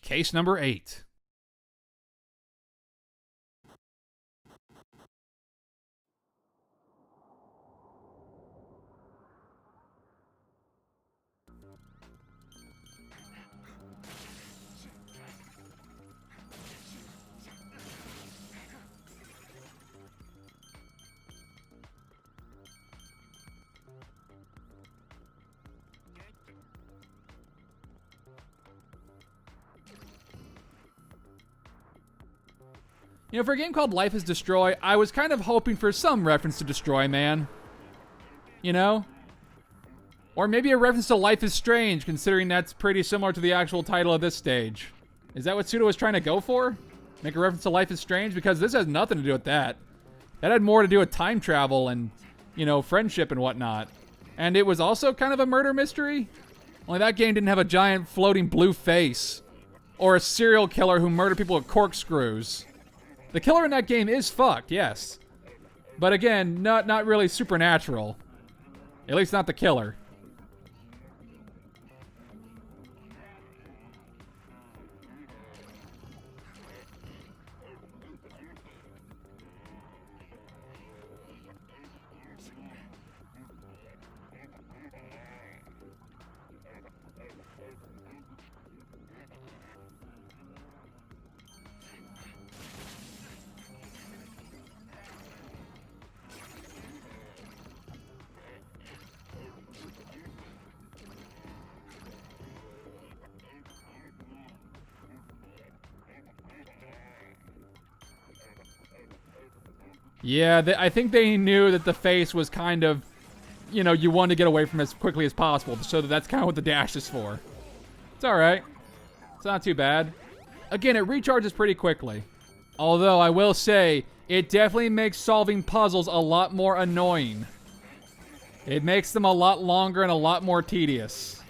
Case number 8. You know, for a game called Life is Destroy, I was kind of hoping for some reference to Destroy Man. You know? Or maybe a reference to Life is Strange, considering that's pretty similar to the actual title of this stage. Is that what Suda was trying to go for? Make a reference to Life is Strange? Because this has nothing to do with that. That had more to do with time travel and, you know, friendship and whatnot. And it was also kind of a murder mystery. Only that game didn't have a giant floating blue face. Or a serial killer who murdered people with corkscrews. The killer in that game is fucked, yes. But again, not really supernatural. At least not the killer. Yeah, I think they knew that the face was kind of, you know, you want to get away from as quickly as possible, so that's kind of what the dash is for. It's alright. It's not too bad. Again, it recharges pretty quickly. Although, I will say, it definitely makes solving puzzles a lot more annoying. It makes them a lot longer and a lot more tedious.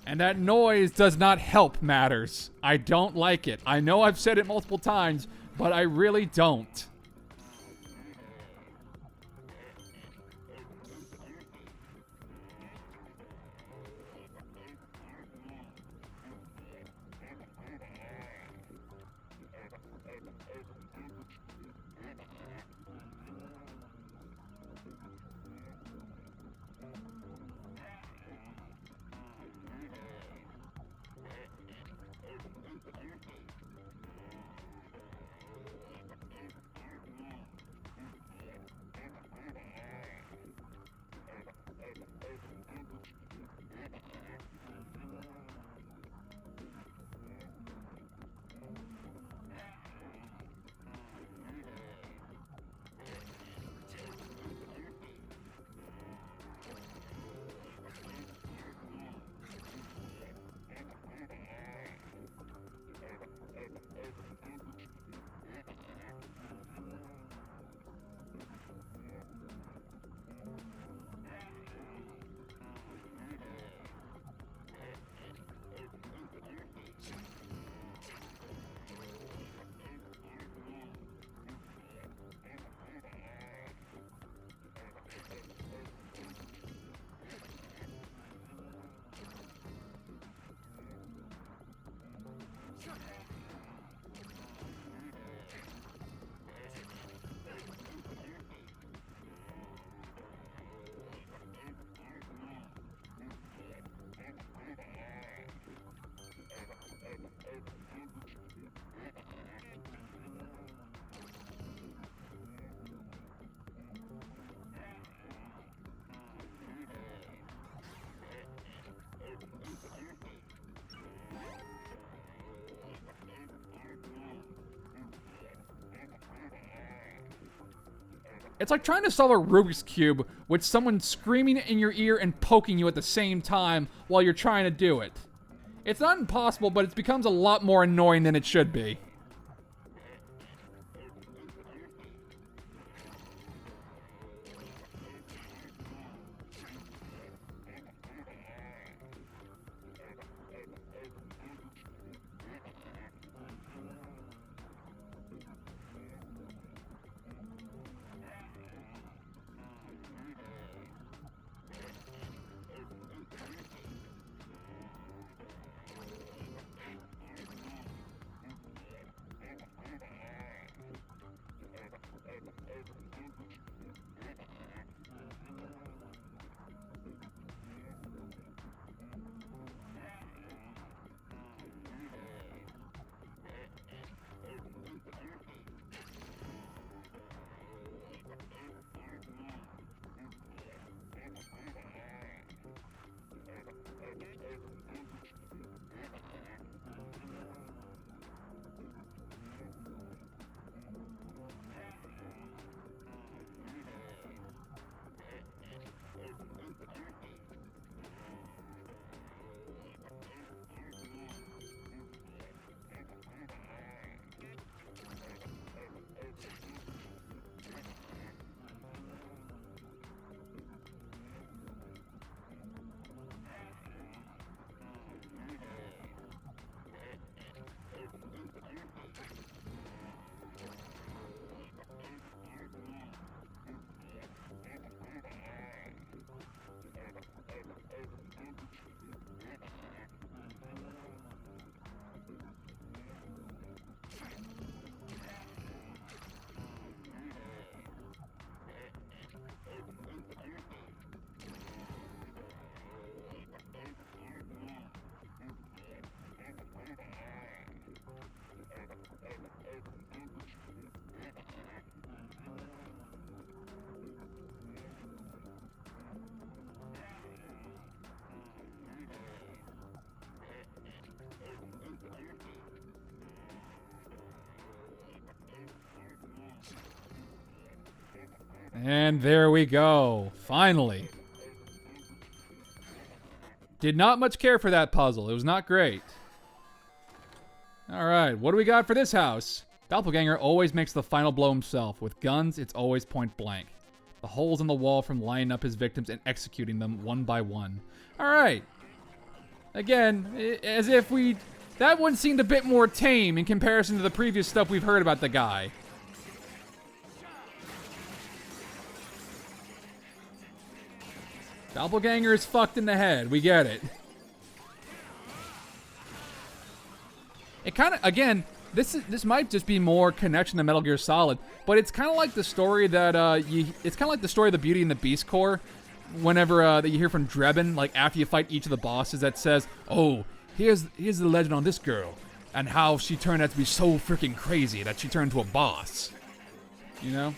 And that noise does not help matters. I don't like it. I know I've said it multiple times, but I really don't. It's like trying to solve a Rubik's Cube with someone screaming in your ear and poking you at the same time while you're trying to do it. It's not impossible, but it becomes a lot more annoying than it should be. And there we go. Finally. Did not much care for that puzzle. It was not great. Alright, what do we got for this house? Doppelganger always makes the final blow himself. With guns, it's always point blank. The holes in the wall from lining up his victims and executing them one by one. Alright. Again, as if we... That one seemed a bit more tame in comparison to the previous stuff we've heard about the guy. Doppelganger is fucked in the head. We get it. It kind of, again, this might just be more connection to Metal Gear Solid, but it's kind of like the story that it's kind of like the story of the Beauty and the Beast Core. Whenever that you hear from Drebin, like after you fight each of the bosses, that says, "Oh, here's the legend on this girl and how she turned out to be so freaking crazy that she turned into a boss." You know,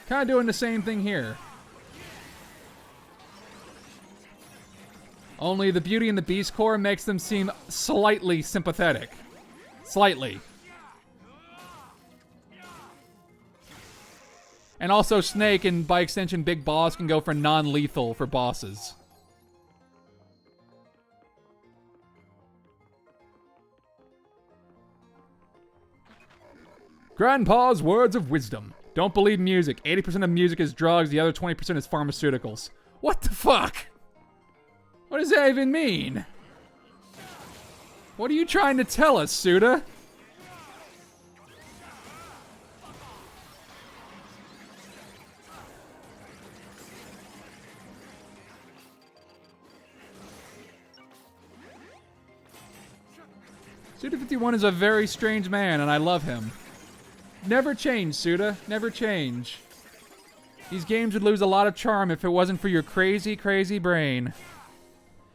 kind of doing the same thing here. Only the Beauty and the Beast Core makes them seem slightly sympathetic. Slightly. And also Snake and, by extension, Big Boss can go for non-lethal for bosses. Grandpa's words of wisdom. Don't believe music. 80% of music is drugs, the other 20% is pharmaceuticals. What the fuck? What does that even mean? What are you trying to tell us, Suda? Suda51 is a very strange man, and I love him. Never change, Suda. Never change. These games would lose a lot of charm if it wasn't for your crazy, crazy brain.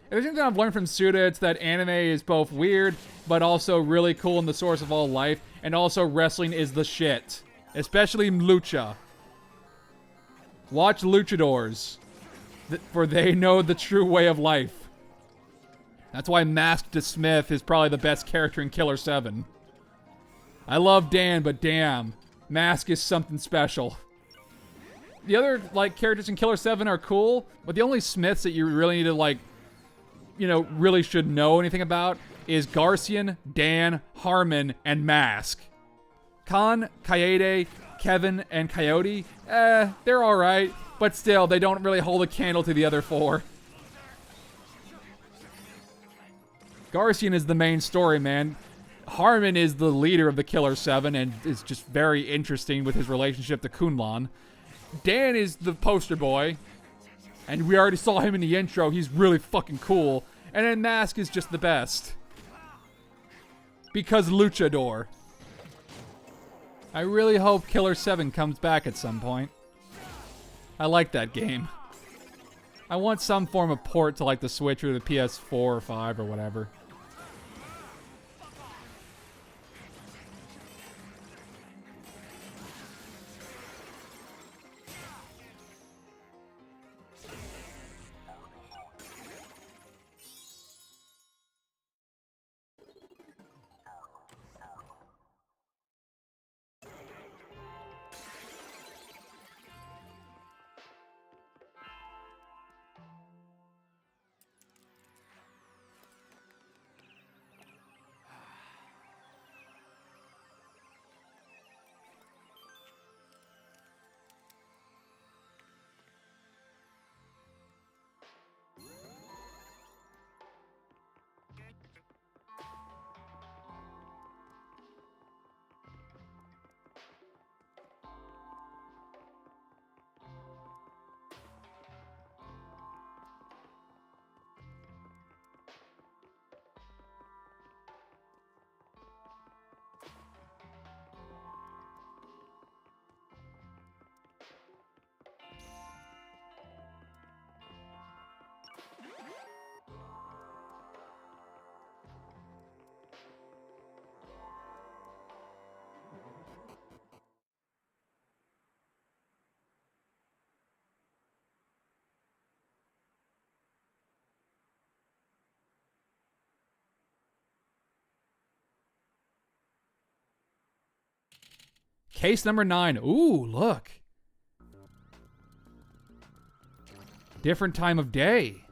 If there's anything I've learned from Suda, it's that anime is both weird, but also really cool and the source of all life, and also wrestling is the shit. Especially lucha. Watch luchadors, for they know the true way of life. That's why Masked Smith is probably the best character in Killer 7. I love Dan, but damn, Mask is something special. The other, characters in Killer 7 are cool, but the only Smiths that you really need to, really should know anything about is Garcian, Dan, Harmon, and Mask. Khan, Kaede, Kevin, and Coyote, they're alright, but still, they don't really hold a candle to the other four. Garcian is the main story, man. Harmon is the leader of the Killer 7 and is just very interesting with his relationship to Kunlun. Dan is the poster boy, and we already saw him in the intro. He's really fucking cool. And then Mask is just the best. Because Luchador. I really hope Killer 7 comes back at some point. I like that game. I want some form of port to the Switch or the PS4 or 5 or whatever. Case number 9. Ooh, look. Different time of day.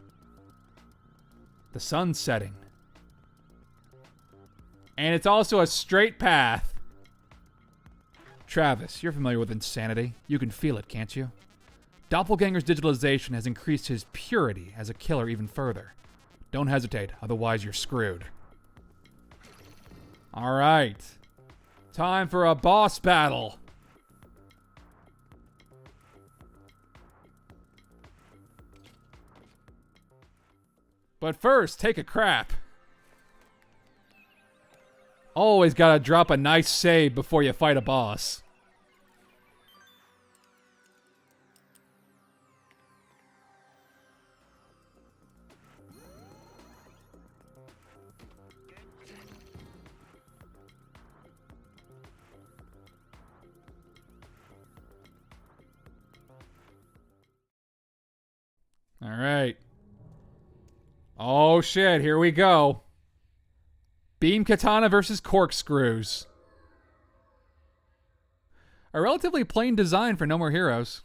The sun's setting. And it's also a straight path. Travis, you're familiar with insanity. You can feel it, can't you? Doppelganger's digitalization has increased his purity as a killer even further. Don't hesitate, otherwise you're screwed. Alright. Time for a boss battle. But first, take a crap. Always gotta drop a nice save before you fight a boss. All right. Oh shit, here we go. Beam Katana versus Corkscrews. A relatively plain design for No More Heroes.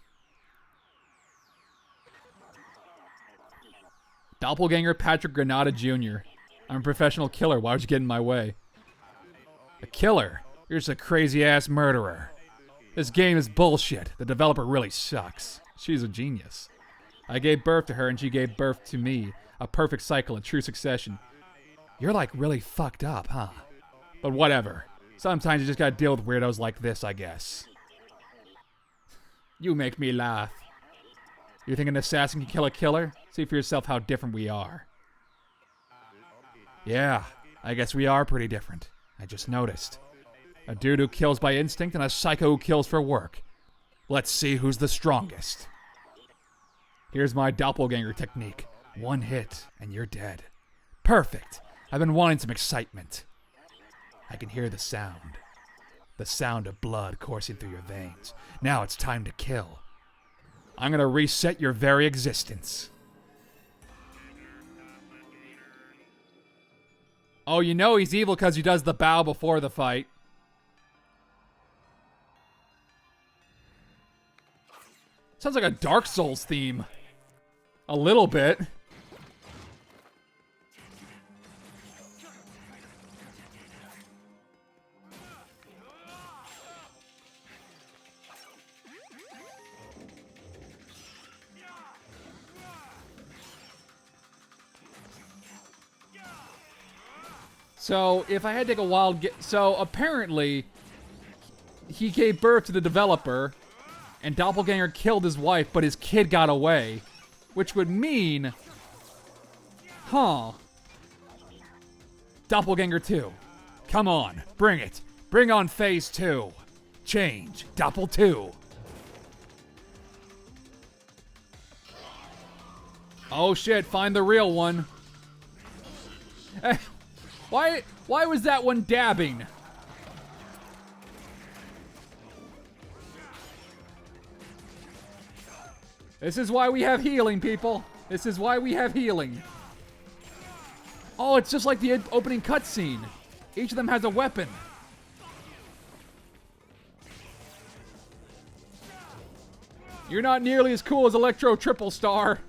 Doppelganger Patrick Granada Jr. I'm a professional killer. Why would you get in my way? A killer? You're just a crazy-ass murderer. This game is bullshit. The developer really sucks. She's a genius. I gave birth to her and she gave birth to me. A perfect cycle, a true succession. You're like really fucked up, huh? But whatever. Sometimes you just gotta deal with weirdos like this, I guess. You make me laugh. You think an assassin can kill a killer? See for yourself how different we are. Yeah, I guess we are pretty different. I just noticed. A dude who kills by instinct and a psycho who kills for work. Let's see who's the strongest. Here's my doppelganger technique. One hit, and you're dead. Perfect. I've been wanting some excitement. I can hear the sound. The sound of blood coursing through your veins. Now it's time to kill. I'm gonna reset your very existence. Oh, you know he's evil because he does the bow before the fight. Sounds like a Dark Souls theme. A little bit. So, if I had to take a wild guess... So, apparently, he gave birth to the developer, and Doppelganger killed his wife, but his kid got away. Which would mean... Huh. Doppelganger 2. Come on, bring it. Bring on phase 2. Change. Doppel 2. Oh shit, find the real one. Why was that one dabbing? This is why we have healing, people. This is why we have healing. Oh, it's just like the opening cutscene. Each of them has a weapon. You're not nearly as cool as Electro Triple Star.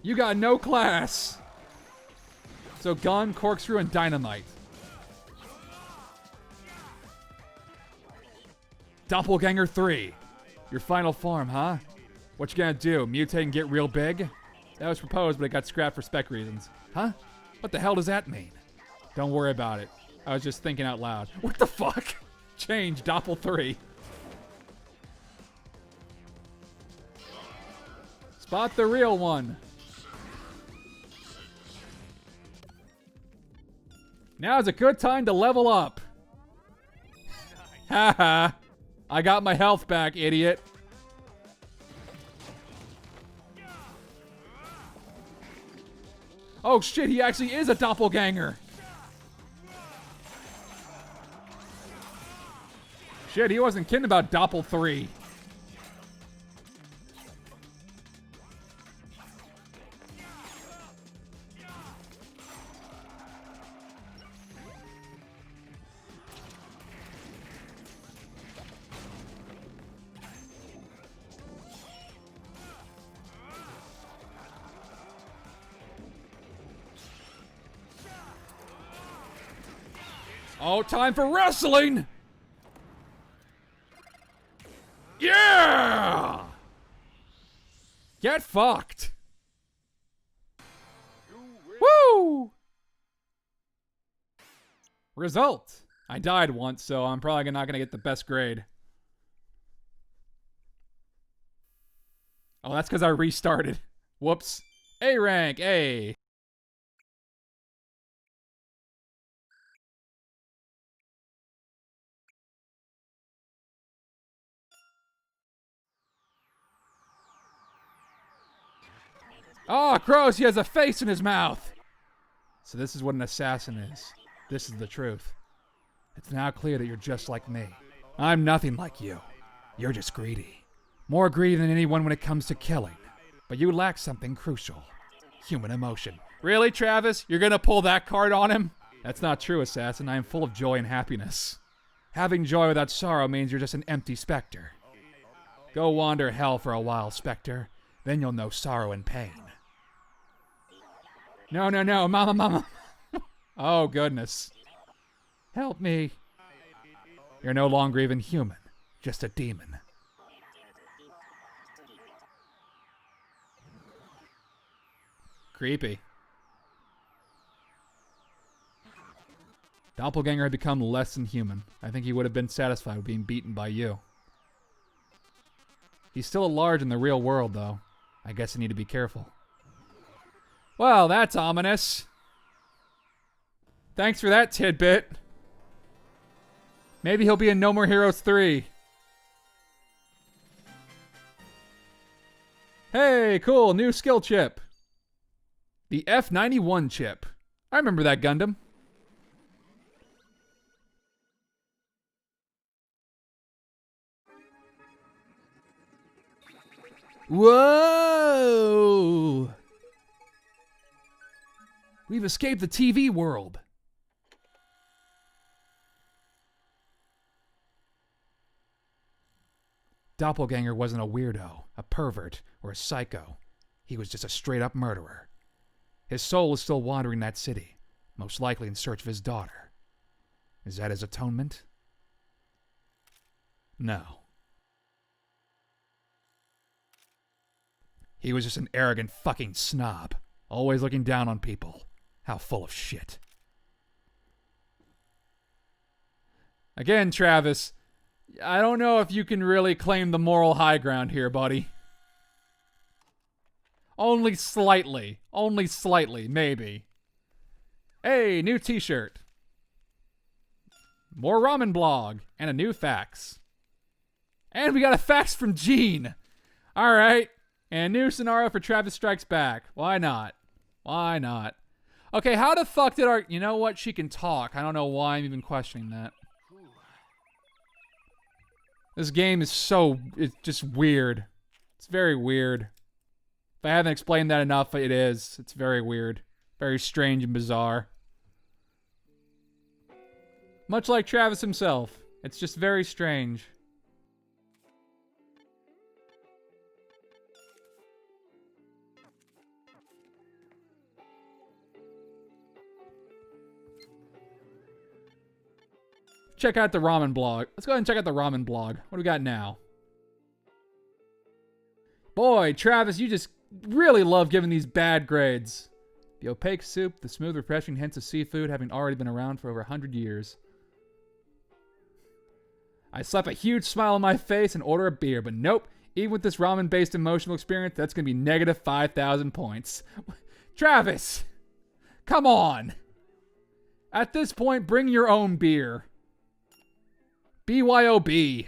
You got no class. So gun, corkscrew, and dynamite. Doppelganger 3. Your final form, huh? What you gonna do, mutate and get real big? That was proposed, but it got scrapped for spec reasons. Huh? What the hell does that mean? Don't worry about it. I was just thinking out loud. What the fuck? Change, Doppel 3. Spot the real one. Now's a good time to level up. Haha. I got my health back, idiot. Oh shit, he actually is a doppelganger. Shit, he wasn't kidding about Doppel 3. Oh, time for wrestling! Yeah! Get fucked! Woo! Result. I died once, so I'm probably not going to get the best grade. Oh, that's because I restarted. Whoops. A rank, A. Oh, gross, he has a face in his mouth. So this is what an assassin is. This is the truth. It's now clear that you're just like me. I'm nothing like you. You're just greedy. More greedy than anyone when it comes to killing. But you lack something crucial. Human emotion. Really, Travis? You're gonna pull that card on him? That's not true, assassin. I am full of joy and happiness. Having joy without sorrow means you're just an empty specter. Go wander hell for a while, specter. Then you'll know sorrow and pain. No, mama. Oh, goodness. Help me. You're no longer even human, just a demon. Creepy. Doppelganger had become less than human. I think he would have been satisfied with being beaten by you. He's still at large in the real world, though. I guess I need to be careful. Well, that's ominous. Thanks for that tidbit. Maybe he'll be in No More Heroes 3. Hey, cool, new skill chip. The F91 chip. I remember that Gundam. Whoa! We've escaped the TV world. Doppelganger wasn't a weirdo, a pervert, or a psycho. He was just a straight-up murderer. His soul is still wandering that city, most likely in search of his daughter. Is that his atonement? No. He was just an arrogant fucking snob, always looking down on people. How full of shit. Again, Travis, I don't know if you can really claim the moral high ground here, buddy. Only slightly, maybe. Hey, new t-shirt. More ramen blog, and a new fax. And we got a fax from Gene. All right. And new scenario for Travis Strikes Back. Why not? Why not? Okay, how the fuck did our... You know what? She can talk. I don't know why I'm even questioning that. This game is so... It's just weird. It's very weird. If I haven't explained that enough, it is. It's very weird. Very strange and bizarre. Much like Travis himself. It's just very strange. Check out the ramen blog. Let's go ahead and check out the ramen blog. What do we got now? Boy, Travis, you just really love giving these bad grades. The opaque soup, the smooth, refreshing hints of seafood having already been around for over 100 years. I slap a huge smile on my face and order a beer, but nope. Even with this ramen-based emotional experience, that's going to be negative 5,000 points. Travis! Come on! At this point, bring your own beer. BYOB.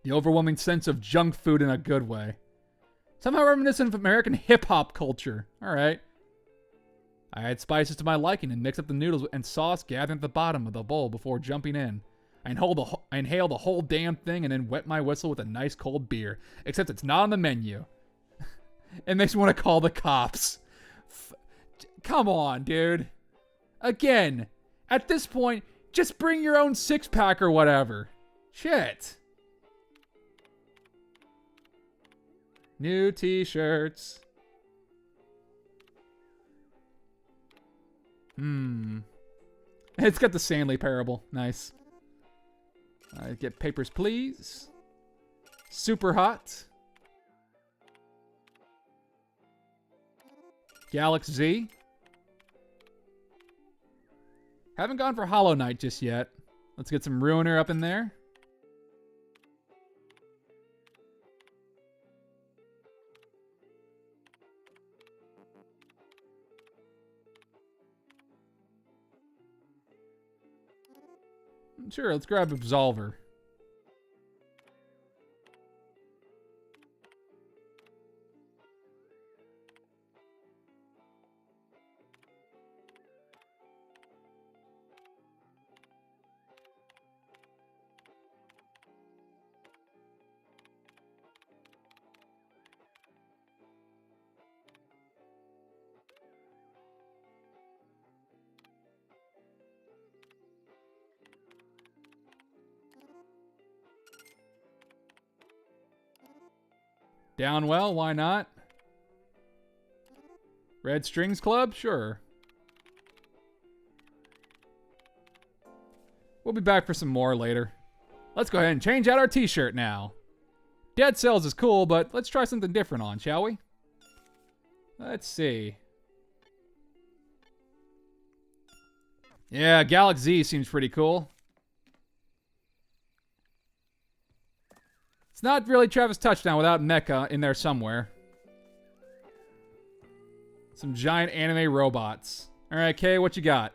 The overwhelming sense of junk food in a good way. Somehow reminiscent of American hip-hop culture. Alright. I add spices to my liking and mix up the noodles and sauce gathering at the bottom of the bowl before jumping in. I inhale the whole damn thing and then wet my whistle with a nice cold beer. Except it's not on the menu. It makes me want to call the cops. Come on, dude. Again, at this point, just bring your own six-pack or whatever. Shit. New t-shirts. It's got the Stanley Parable. Nice. Get papers, please. Super hot. Galaxy Z. Haven't gone for Hollow Knight just yet. Let's get some Ruiner up in there. Sure, let's grab Absolver. Down well, why not? Red Strings Club? Sure. We'll be back for some more later. Let's go ahead and change out our t-shirt now. Dead Cells is cool, but let's try something different on, shall we? Let's see. Yeah, Galaxy Z seems pretty cool. It's not really Travis Touchdown without Mecha in there somewhere. Some giant anime robots. All right, Kay, what you got?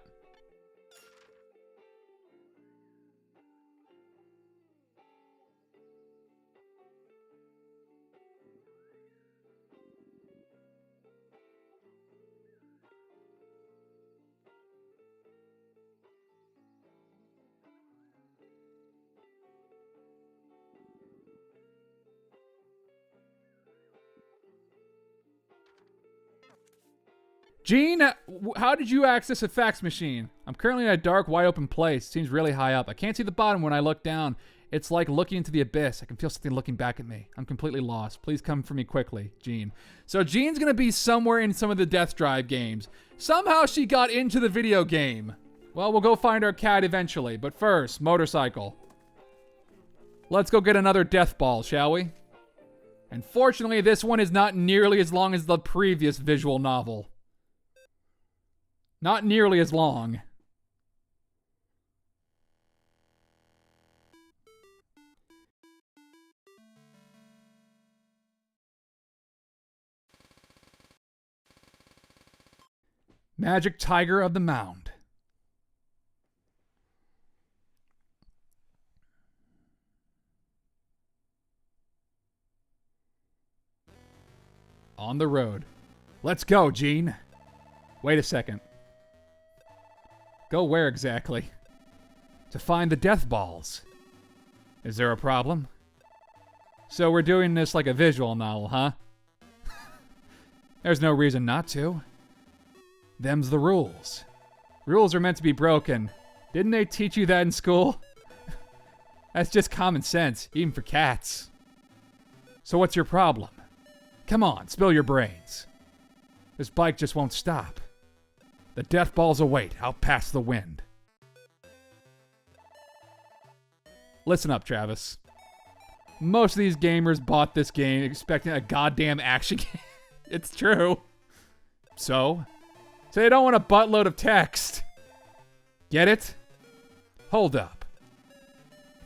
Gene, how did you access a fax machine? I'm currently in a dark, wide open place. It seems really high up. I can't see the bottom when I look down. It's like looking into the abyss. I can feel something looking back at me. I'm completely lost. Please come for me quickly, Gene. So Gene's going to be somewhere in some of the Death Drive games. Somehow she got into the video game. Well, we'll go find our cat eventually. But first, motorcycle. Let's go get another death ball, shall we? And fortunately, this one is not nearly as long as the previous visual novel. Not nearly as long. Magic Tiger of the Mound. On the road. Let's go, Gene. Wait a second. Go where exactly? To find the death balls. Is there a problem? So we're doing this like a visual novel, huh? There's no reason not to. Them's the rules. Rules are meant to be broken. Didn't they teach you that in school? That's just common sense, even for cats. So what's your problem? Come on, spill your brains. This bike just won't stop. The death balls await out past the wind. Listen up, Travis. Most of these gamers bought this game expecting a goddamn action game. It's true. So they don't want a buttload of text. Get it? Hold up.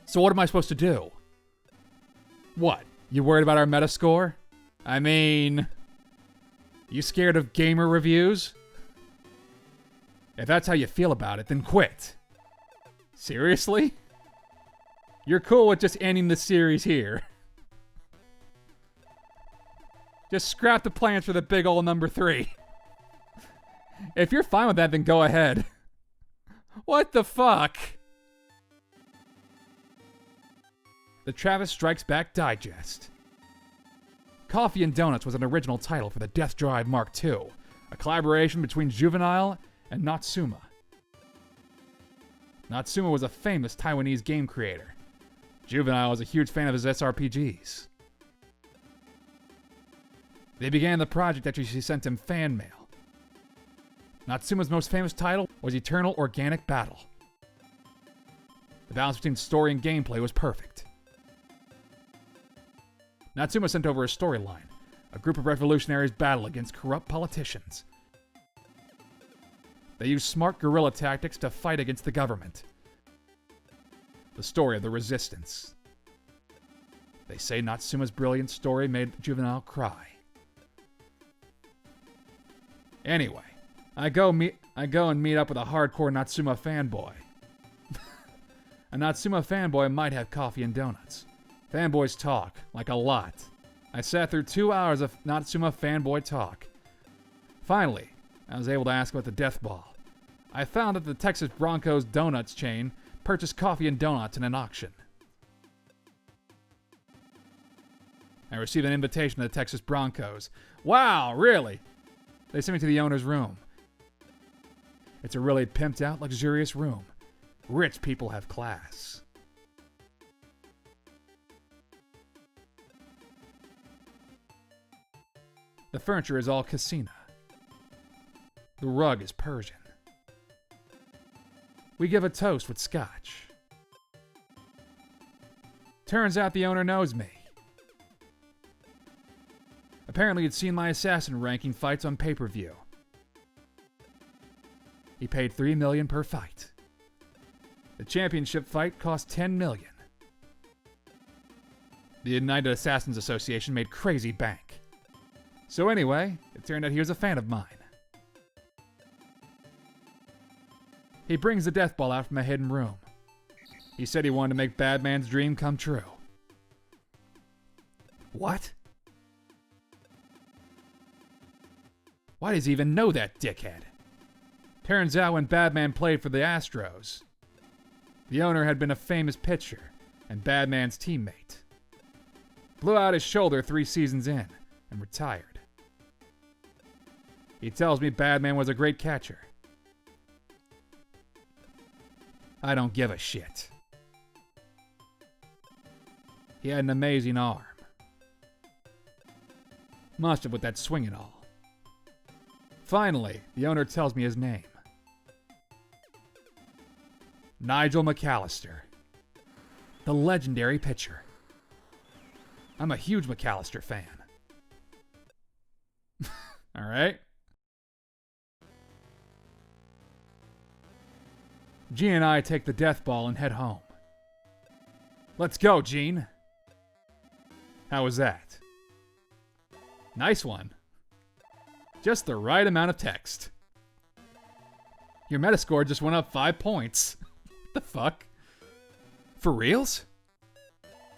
So what am I supposed to do? What? You worried about our Metascore? I mean, you scared of gamer reviews? If that's how you feel about it, then quit. Seriously? You're cool with just ending the series here. Just scrap the plans for the big ol' number 3. If you're fine with that, then go ahead. What the fuck? The Travis Strikes Back Digest. Coffee and Donuts was an original title for the Death Drive Mark II, a collaboration between Juvenile and Natsuma. Natsuma was a famous Taiwanese game creator. Juvenile was a huge fan of his SRPGs. They began the project after she sent him fan mail. Natsuma's most famous title was Eternal Organic Battle. The balance between story and gameplay was perfect. Natsuma sent over a storyline. A group of revolutionaries battle against corrupt politicians. They use smart guerrilla tactics to fight against the government. The story of the resistance. They say Natsuma's brilliant story made the juvenile cry. Anyway, I go and meet up with a hardcore Natsuma fanboy. A Natsuma fanboy might have coffee and donuts. Fanboys talk, like a lot. I sat through 2 hours of Natsuma fanboy talk. Finally, I was able to ask about the death ball. I found that the Texas Broncos donuts chain purchased coffee and donuts in an auction. I received an invitation to the Texas Broncos. Wow, really? They sent me to the owner's room. It's a really pimped out, luxurious room. Rich people have class. The furniture is all Casina. The rug is Persian. We give a toast with scotch. Turns out the owner knows me. Apparently he'd seen my assassin ranking fights on pay-per-view. He paid $3 million per fight. The championship fight cost $10 million. The United Assassins Association made crazy bank. So anyway, it turned out he was a fan of mine. He brings the death ball out from a hidden room. He said he wanted to make Badman's dream come true. What? Why does he even know that dickhead? Turns out when Badman played for the Astros, the owner had been a famous pitcher and Badman's teammate. Blew out his shoulder 3 seasons in and retired. He tells me Badman was a great catcher. I don't give a shit. He had an amazing arm. Must have with that swing and all. Finally, the owner tells me his name. Nigel McAllister. The legendary pitcher. I'm a huge McAllister fan. All right. Gene and I take the death ball and head home. Let's go, Gene. How was that? Nice one. Just the right amount of text. Your Metascore just went up 5 points. The fuck? For reals?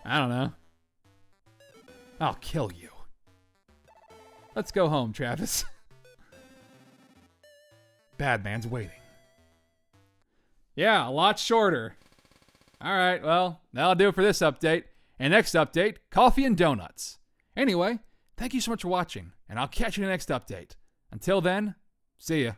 I don't know. I'll kill you. Let's go home, Travis. Badman's waiting. Yeah, a lot shorter. Alright, well, that'll do it for this update. And next update, coffee and donuts. Anyway, thank you so much for watching, and I'll catch you in the next update. Until then, see ya.